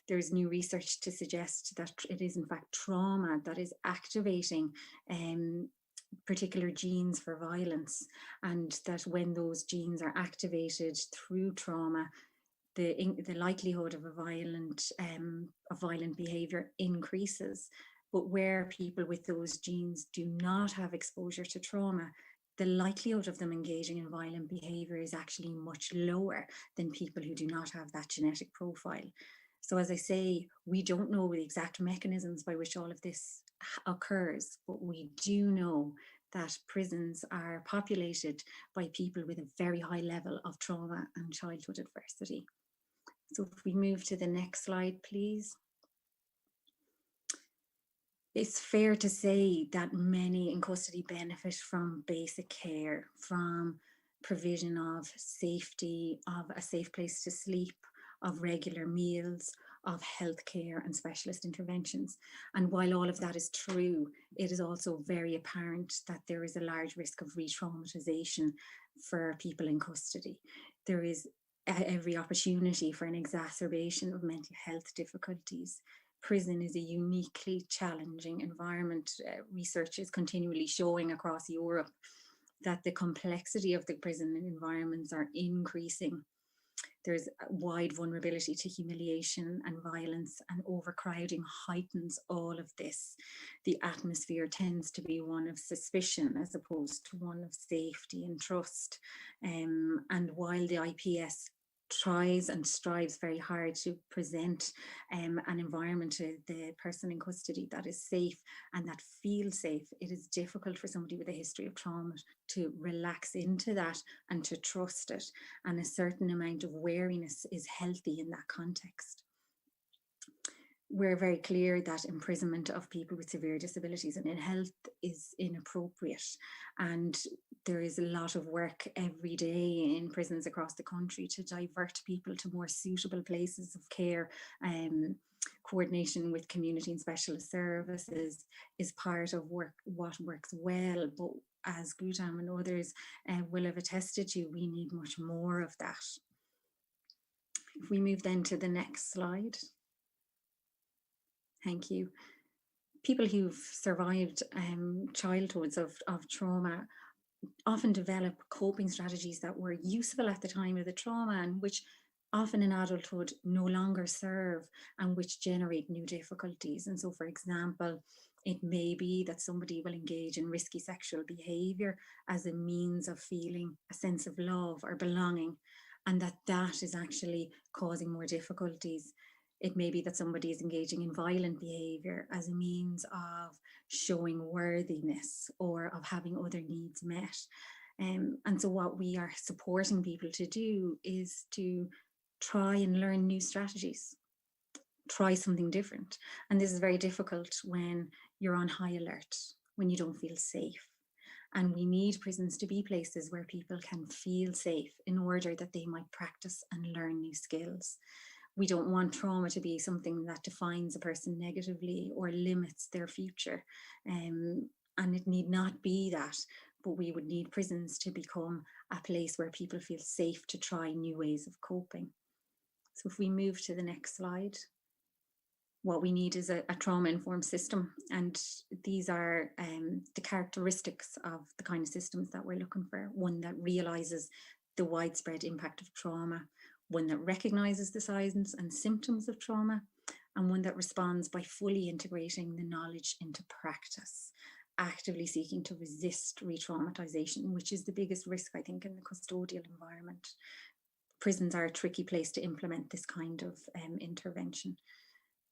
There's new research to suggest that it is in fact trauma that is activating particular genes for violence, and that when those genes are activated through trauma, the likelihood of violent behavior increases. But where people with those genes do not have exposure to trauma, the likelihood of them engaging in violent behavior is actually much lower than people who do not have that genetic profile. So as I say, we don't know the exact mechanisms by which all of this occurs, but we do know that prisons are populated by people with a very high level of trauma and childhood adversity. So if we move to the next slide, please. It's fair to say that many in custody benefit from basic care, from provision of safety, of a safe place to sleep, of regular meals, of healthcare and specialist interventions. And while all of that is true, it is also very apparent that there is a large risk of re-traumatization for people in custody. There is every opportunity for an exacerbation of mental health difficulties. Prison is a uniquely challenging environment. Research is continually showing across Europe that the complexity of the prison environments are increasing. There's a wide vulnerability to humiliation and violence, and overcrowding heightens all of this. The atmosphere tends to be one of suspicion as opposed to one of safety and trust. And while the IPS tries and strives very hard to present an environment to the person in custody that is safe and that feels safe, it is difficult for somebody with a history of trauma to relax into that and to trust it. And a certain amount of wariness is healthy in that context. We're very clear that imprisonment of people with severe disabilities and ill health is inappropriate. And there is a lot of work every day in prisons across the country to divert people to more suitable places of care. Coordination with community and specialist services is part of what works well, but as Gutam and others will have attested to, we need much more of that. If we move then to the next slide. Thank you. People who've survived childhoods of trauma often develop coping strategies that were useful at the time of the trauma and which often in adulthood no longer serve and which generate new difficulties. And so, for example, it may be that somebody will engage in risky sexual behavior as a means of feeling a sense of love or belonging, and that is actually causing more difficulties. It may be that somebody is engaging in violent behavior as a means of showing worthiness or of having other needs met. And so what we are supporting people to do is to try and learn new strategies, try something different. And this is very difficult when you're on high alert, when you don't feel safe. And we need prisons to be places where people can feel safe in order that they might practice and learn new skills. We don't want trauma to be something that defines a person negatively or limits their future. And it need not be that, but we would need prisons to become a place where people feel safe to try new ways of coping. So if we move to the next slide, what we need is a trauma-informed system. And these are the characteristics of the kind of systems that we're looking for. One that realizes the widespread impact of trauma, one that recognizes the signs and symptoms of trauma, and one that responds by fully integrating the knowledge into practice, actively seeking to resist re-traumatization, which is the biggest risk, I think, in the custodial environment. Prisons are a tricky place to implement this kind of intervention.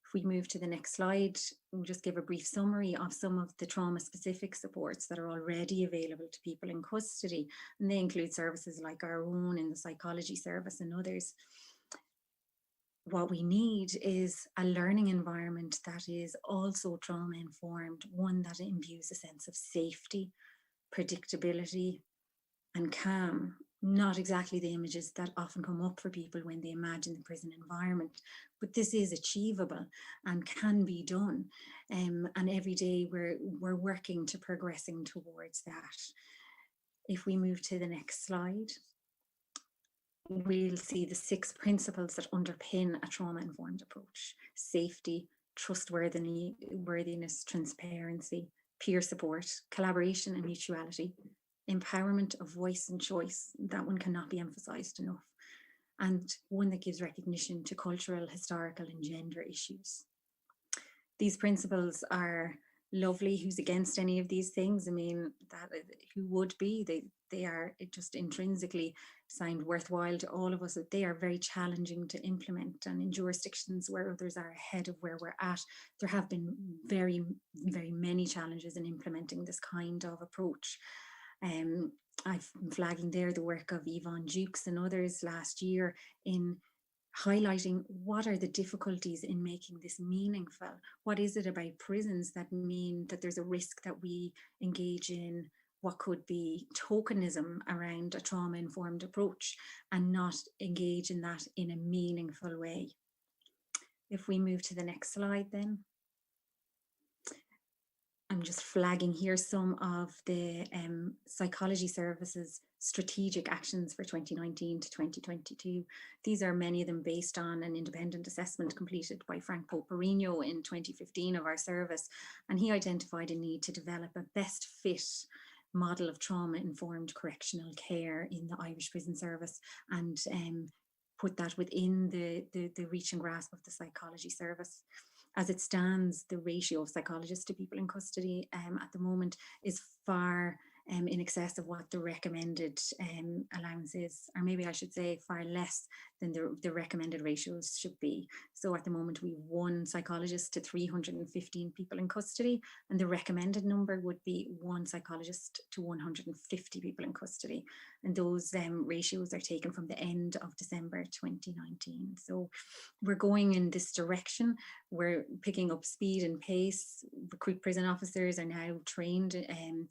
If we move to the next slide, we'll just give a brief summary of some of the trauma-specific supports that are already available to people in custody. And they include services like our own in the psychology service and others. What we need is a learning environment that is also trauma-informed, one that imbues a sense of safety, predictability, and calm. Not exactly the images that often come up for people when they imagine the prison environment, but this is achievable and can be done. And every day we're working to progressing towards that. If we move to the next slide, we'll see the 6 principles that underpin a trauma-informed approach: safety, trustworthiness, transparency, peer support, collaboration and mutuality, empowerment of voice and choice. That one cannot be emphasized enough. And one that gives recognition to cultural, historical and gender issues. these principles are lovely. Who's against any of these things? I mean, that who would be? They are just intrinsically sound worthwhile to all of us. That they are very challenging to implement, and in jurisdictions where others are ahead of where we're at, there have been very, very many challenges in implementing this kind of approach. I've been flagging there the work of Yvonne Jukes and others last year in highlighting what are the difficulties in making this meaningful. What is it about prisons that mean that there's a risk that we engage in what could be tokenism around a trauma-informed approach and not engage in that in a meaningful way? If we move to the next slide then. I'm just flagging here some of the psychology services strategic actions for 2019 to 2022. These are many of them based on an independent assessment completed by Frank Poperino in 2015 of our service. And he identified a need to develop a best fit model of trauma-informed correctional care in the Irish Prison Service, and put that within the reach and grasp of the psychology service. As it stands, the ratio of psychologists to people in custody at the moment is far in excess of what the recommended allowance is, or maybe I should say far less than the recommended ratios should be. So at the moment we have 1 psychologist to 315 people in custody, and the recommended number would be 1 psychologist to 150 people in custody. And those ratios are taken from the end of December 2019. So we're going in this direction. We're picking up speed and pace. Recruit prison officers are now trained and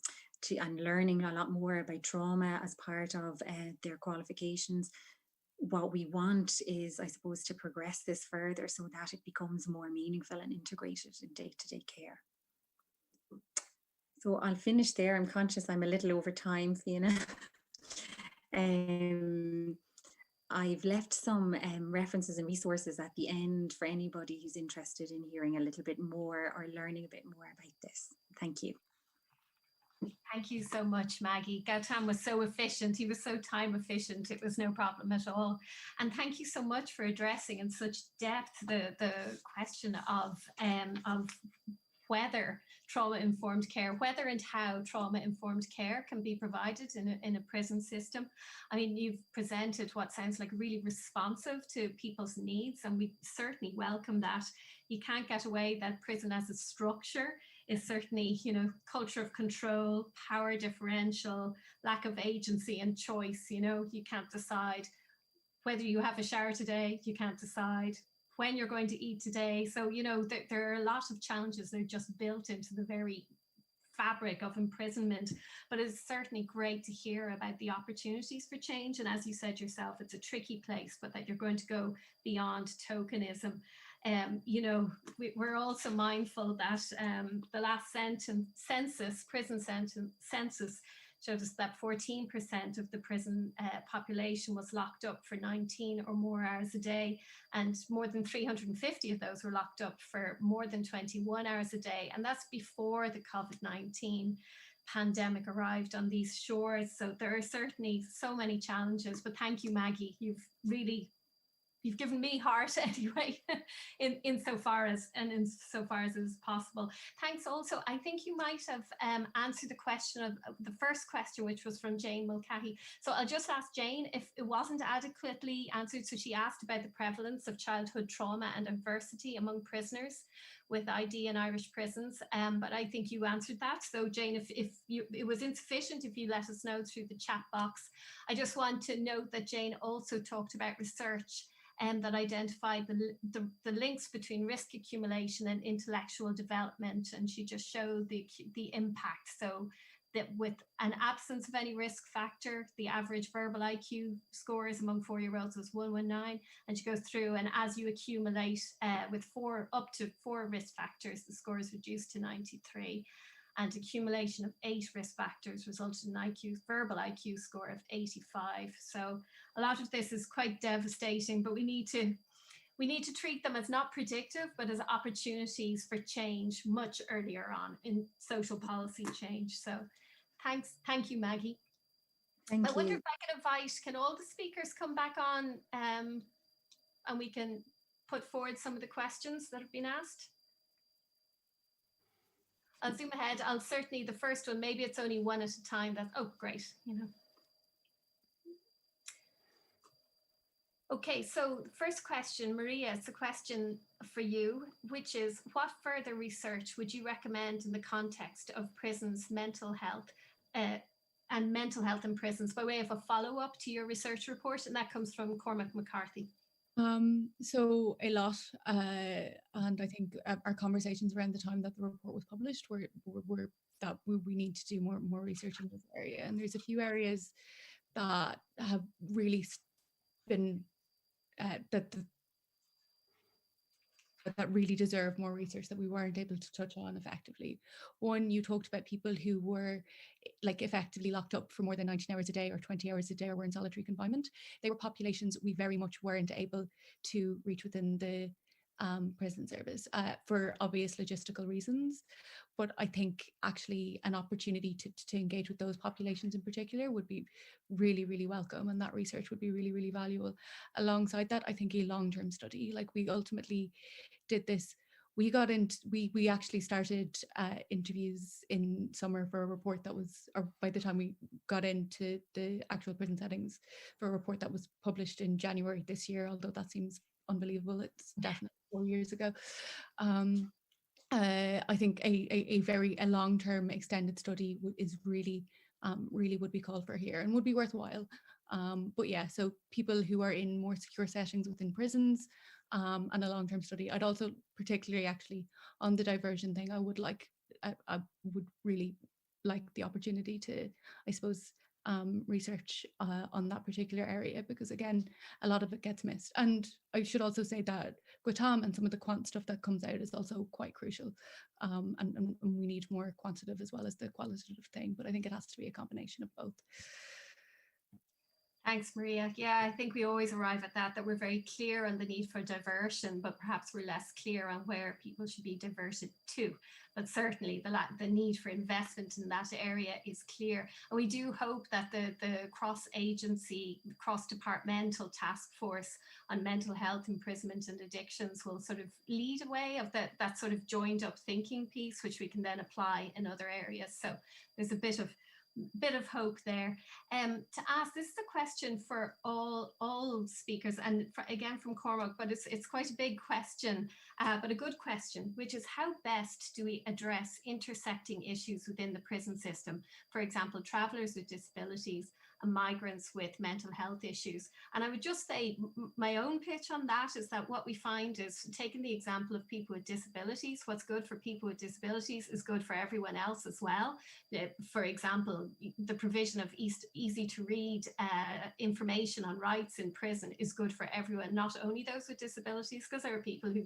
learning a lot more about trauma as part of their qualifications. What we want is, I suppose, to progress this further so that it becomes more meaningful and integrated in day-to-day care. So I'll finish there. I'm conscious I'm a little over time, Fiona. I've left some references and resources at the end for anybody who's interested in hearing a little bit more or learning a bit more about this. Thank you. Thank you so much, Maggie. Gautam was so efficient. He was so time efficient. It was no problem at all. And thank you so much for addressing in such depth the question of whether trauma-informed care, whether and how trauma-informed care can be provided in a prison system. I mean, you've presented what sounds like really responsive to people's needs, and we certainly welcome that. You can't get away that prison as a structure is certainly, you know, culture of control, power differential, lack of agency and choice. You know, you can't decide whether you have a shower today, you can't decide when you're going to eat today. So, you know, there are a lot of challenges that are just built into the very fabric of imprisonment, but it's certainly great to hear about the opportunities for change. And as you said yourself, it's a tricky place, but that you're going to go beyond tokenism. You know, we're also mindful that the last prison census showed us that 14% of the prison population was locked up for 19 or more hours a day, and more than 350 of those were locked up for more than 21 hours a day. And that's before the COVID-19 pandemic arrived on these shores. So there are certainly so many challenges, but thank you, Maggie. You've given me heart anyway, insofar as is possible. Thanks also. I think you might have answered the question of the first question, which was from Jane Mulcahy. So I'll just ask Jane if it wasn't adequately answered. So she asked about the prevalence of childhood trauma and adversity among prisoners with ID in Irish prisons, but I think you answered that. So Jane, if it was insufficient, if you let us know through the chat box. I just want to note that Jane also talked about research that identified the links between risk accumulation and intellectual development, and she just showed the impact. So that with an absence of any risk factor, the average verbal IQ scores among 4-year-olds was 119, and she goes through, and as you accumulate with up to 4 risk factors, the score is reduced to 93. And accumulation of 8 risk factors resulted in an verbal IQ score of 85. So a lot of this is quite devastating, but we need to treat them as not predictive, but as opportunities for change much earlier on in social policy change. So thank you, Maggie. Thank you. I wonder if I can invite, can all the speakers come back on and we can put forward some of the questions that have been asked? I'll zoom ahead. I'll certainly, the first one, maybe it's only one at a time. That's, oh, great, you know. Okay, so first question, Maria, it's a question for you, which is, what further research would you recommend in the context of prisons, mental health, and mental health in prisons, by way of a follow-up to your research report? And that comes from Cormac McCarthy. So a lot, and I think our conversations around the time that the report was published were that we need to do more research in this area. And there's a few areas that have really been that really deserve more research that we weren't able to touch on effectively. One, you talked about people who were like effectively locked up for more than 19 hours a day or 20 hours a day, or were in solitary confinement. They were populations we very much weren't able to reach within the prison service for obvious logistical reasons. But I think actually an opportunity to engage with those populations in particular would be really, really welcome. And that research would be really, really valuable. Alongside that, I think a long-term study, like we ultimately did this, we got into, we actually started interviews in summer for a report that was, or by the time we got into the actual prison settings, for a report that was published in January this year, although that seems unbelievable. It's definitely 4 years ago. I think a long-term extended study is really would be called for here and would be worthwhile. But yeah, so people who are in more secure settings within prisons, and a long-term study. I'd also particularly actually on the diversion thing, I would really like the opportunity to, I suppose, research on that particular area, because again, a lot of it gets missed. And I should also say that Guatam and some of the quant stuff that comes out is also quite crucial. And we need more quantitative as well as the qualitative thing, but I think it has to be a combination of both. Thanks, Maria. Yeah, I think we always arrive at that we're very clear on the need for diversion, but perhaps we're less clear on where people should be diverted to. But certainly the need for investment in that area is clear. And we do hope that the cross-agency, cross-departmental task force on mental health, imprisonment and addictions will sort of lead a way of that sort of joined up thinking piece, which we can then apply in other areas. So there's a bit of hope there. To ask, this is a question for all speakers, and again from Cormac, but it's quite a big question, but a good question, which is, how best do we address intersecting issues within the prison system? For example, travellers with disabilities and migrants with mental health issues. And I would just say my own pitch on that is that what we find is, taking the example of people with disabilities, what's good for people with disabilities is good for everyone else as well. For example, the provision of easy to read information on rights in prison is good for everyone, not only those with disabilities, because there are people who,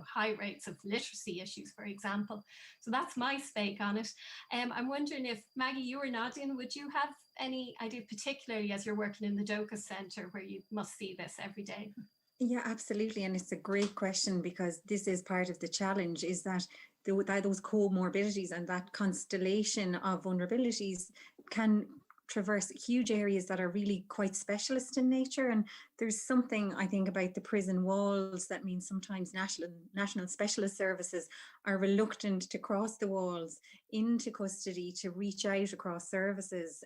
high rates of literacy issues, for example. So that's my stake on it. I'm wondering if, Maggie, you or Nadine, would you have any idea, particularly as you're working in the DOCA Centre, where you must see this every day? Yeah, absolutely. And it's a great question, because this is part of the challenge, is that those comorbidities and that constellation of vulnerabilities can traverse huge areas that are really quite specialist in nature. And there's something, I think, about the prison walls that means sometimes national specialist services are reluctant to cross the walls into custody to reach out across services.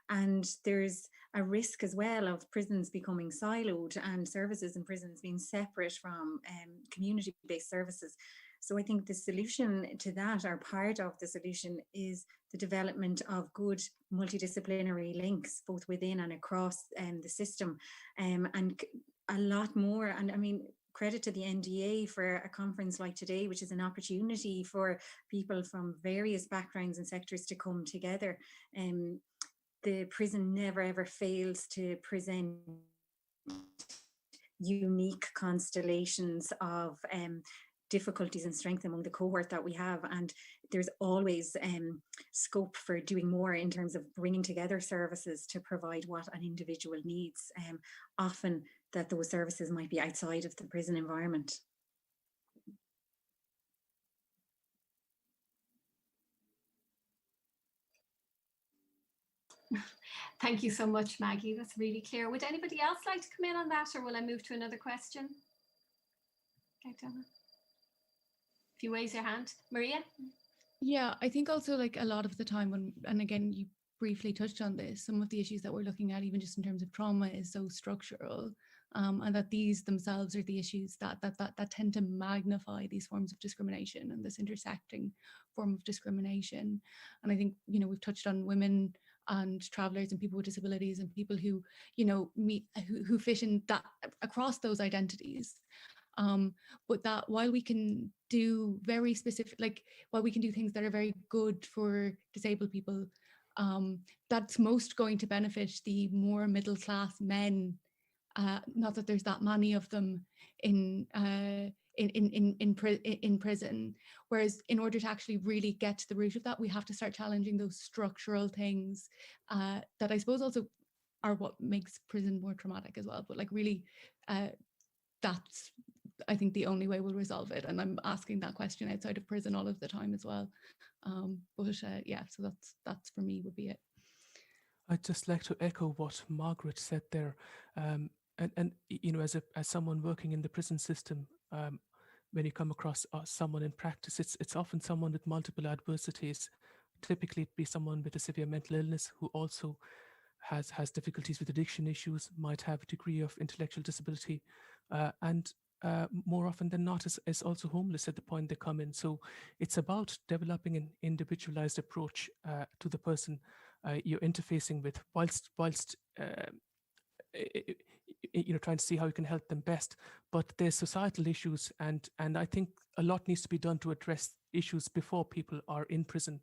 And there's a risk as well of prisons becoming siloed and services in prisons being separate from community-based services. So I think the solution to that, or part of the solution, is the development of good multidisciplinary links, both within and across the system, and a lot more. And I mean, credit to the NDA for a conference like today, which is an opportunity for people from various backgrounds and sectors to come together. The prison never ever fails to present unique constellations of difficulties and strength among the cohort that we have, and there's always scope for doing more in terms of bringing together services to provide what an individual needs, often that those services might be outside of the prison environment. Thank you so much, Maggie. That's really clear. Would anybody else like to come in on that, or will I move to another question? Okay, Donna. If you raise your hand. Maria? Yeah, I think also like a lot of the time when, and again, you briefly touched on this, some of the issues that we're looking at, even just in terms of trauma, is so structural, and that these themselves are the issues that tend to magnify these forms of discrimination and this intersecting form of discrimination. And I think, you know, we've touched on women and travelers and people with disabilities and people who, you know, meet who fit in that across those identities. But that while we can do very specific, like while we can do things that are very good for disabled people, that's most going to benefit the more middle class men. Not that there's that many of them in in prison. Whereas in order to actually really get to the root of that, we have to start challenging those structural things that I suppose also are what makes prison more traumatic as well. But like really, that's I think the only way we'll resolve it. And I'm asking that question outside of prison all of the time as well. But yeah, so that's for me would be it. I'd just like to echo what Margaret said there. And you know, as someone working in the prison system, when you come across someone in practice, it's often someone with multiple adversities. Typically, it'd be someone with a severe mental illness who also has difficulties with addiction issues, might have a degree of intellectual disability, and more often than not is also homeless at the point they come in. So it's about developing an individualized approach to the person you're interfacing with, whilst you know, trying to see how you can help them best. But there's societal issues, and I think a lot needs to be done to address issues before people are in prison.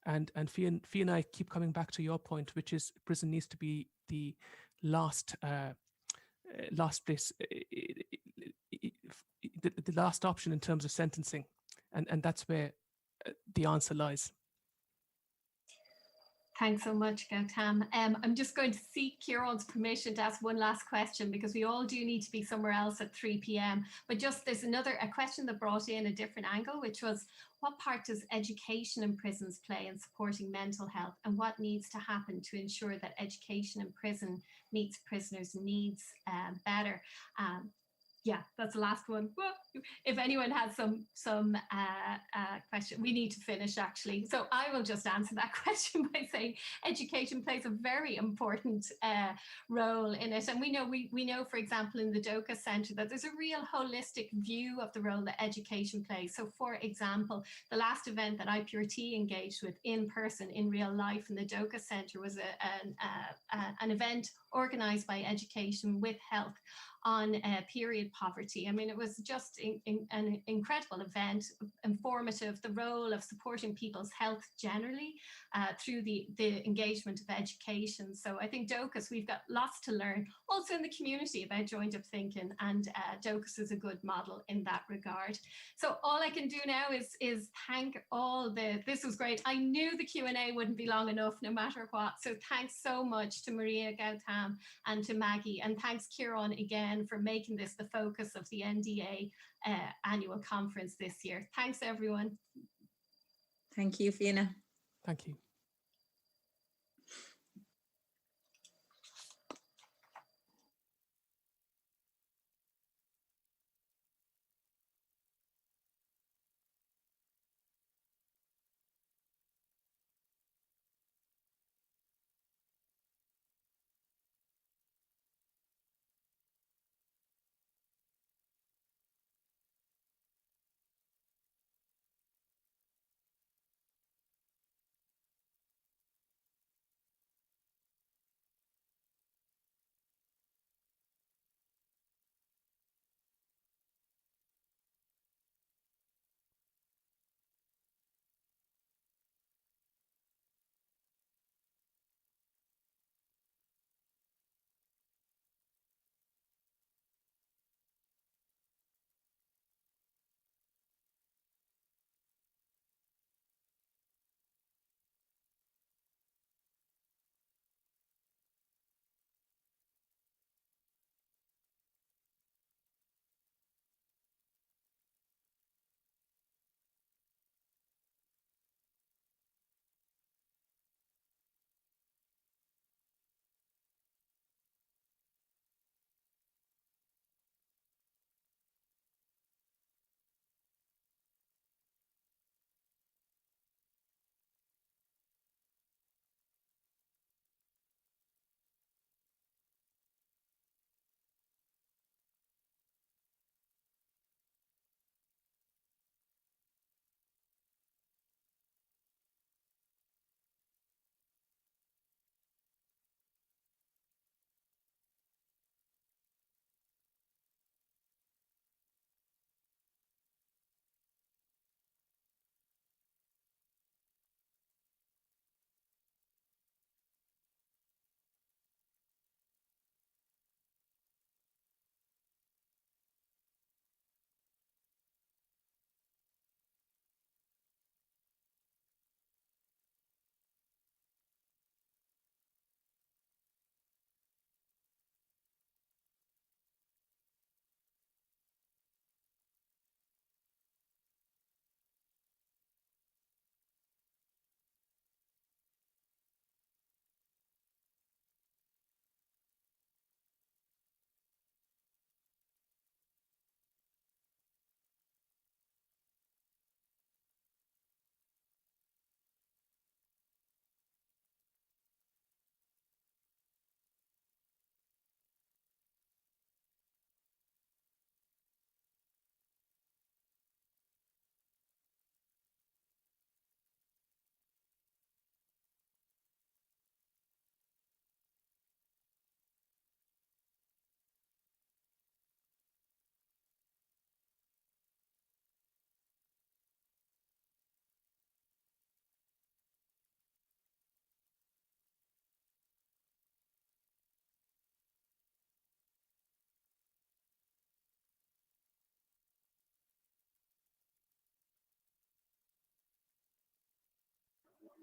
And Fia and I keep coming back to your point, which is prison needs to be the last place, the last option in terms of sentencing, and that's where the answer lies. Thanks so much, Gautam. I'm just going to seek Kieran's permission to ask one last question, because we all do need to be somewhere else at 3 p.m. But just there's a question that brought in a different angle, which was, what part does education in prisons play in supporting mental health, and what needs to happen to ensure that education in prison meets prisoners' needs better? Yeah, that's the last one. Well, if anyone has some question, we need to finish actually. So I will just answer that question by saying education plays a very important role in it. And we know, for example, in the DOCA Centre that there's a real holistic view of the role that education plays. So for example, the last event that IPRT engaged with in person, in real life in the DOCA Centre was an event organised by Education with Health on period poverty. I mean, it was just an incredible event, informative, the role of supporting people's health generally through the engagement of education. So I think DOCAS, we've got lots to learn also in the community about joined up thinking, and DOCAS is a good model in that regard. So all I can do now is thank this was great. I knew the Q&A wouldn't be long enough no matter what. So thanks so much to Maria, Gautam and to Maggie, and thanks Kieran again for making this the focus of the NDA annual conference this year. Thanks everyone. Thank you, Fiona. Thank you.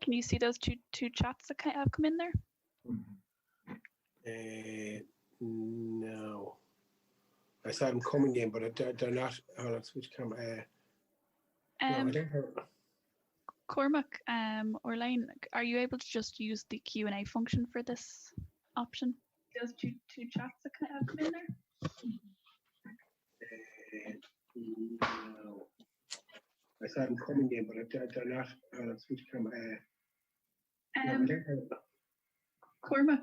Can you see those two chats that have come in there? No. I saw them coming in, but they're not. Hold on, switch camera. No, I don't have. Cormac or Lane, are you able to just use the Q&A function for this option? Those two chats that have come in there? No. I saw them coming in, but they're not. Hold on, switch camera. No, I don't have. Cormac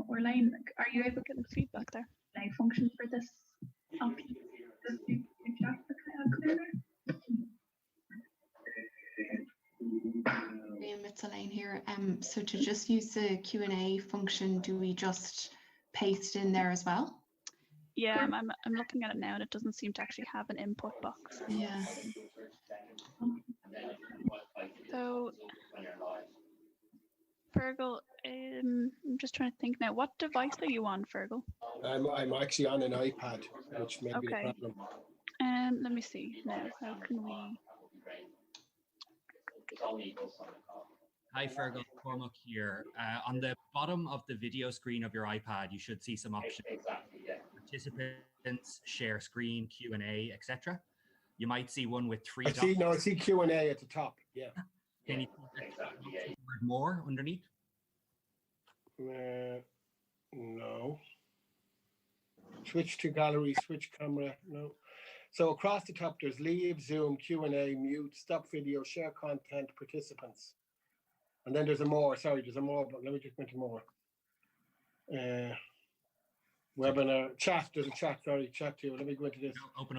or Lane, are you able to get the feedback there? Q&A function for this option? Those two chats that have come in there? It's Elaine here. So to just use the Q&A function, do we just paste in there as well? Yeah, I'm looking at it now and it doesn't seem to actually have an input box. Yeah. So, Fergal, I'm just trying to think now. What device are you on, Fergal? I'm actually on an iPad, which may be the problem. Let me see now. How can we? Hi Fergal, Cormac here. On the bottom of the video screen of your iPad, you should see some options. Participants, share screen, Q&A, etc. You might see one with three dots. I see Q&A at the top. Yeah. Can you more underneath? No. Switch to gallery, switch camera. No. So across the top, there's leave, zoom, Q&A, mute, stop video, share content, participants. And then there's a more, there's a more, but let me just go into more. Webinar, chat, there's a chat, chat too. Let me go into this. Open up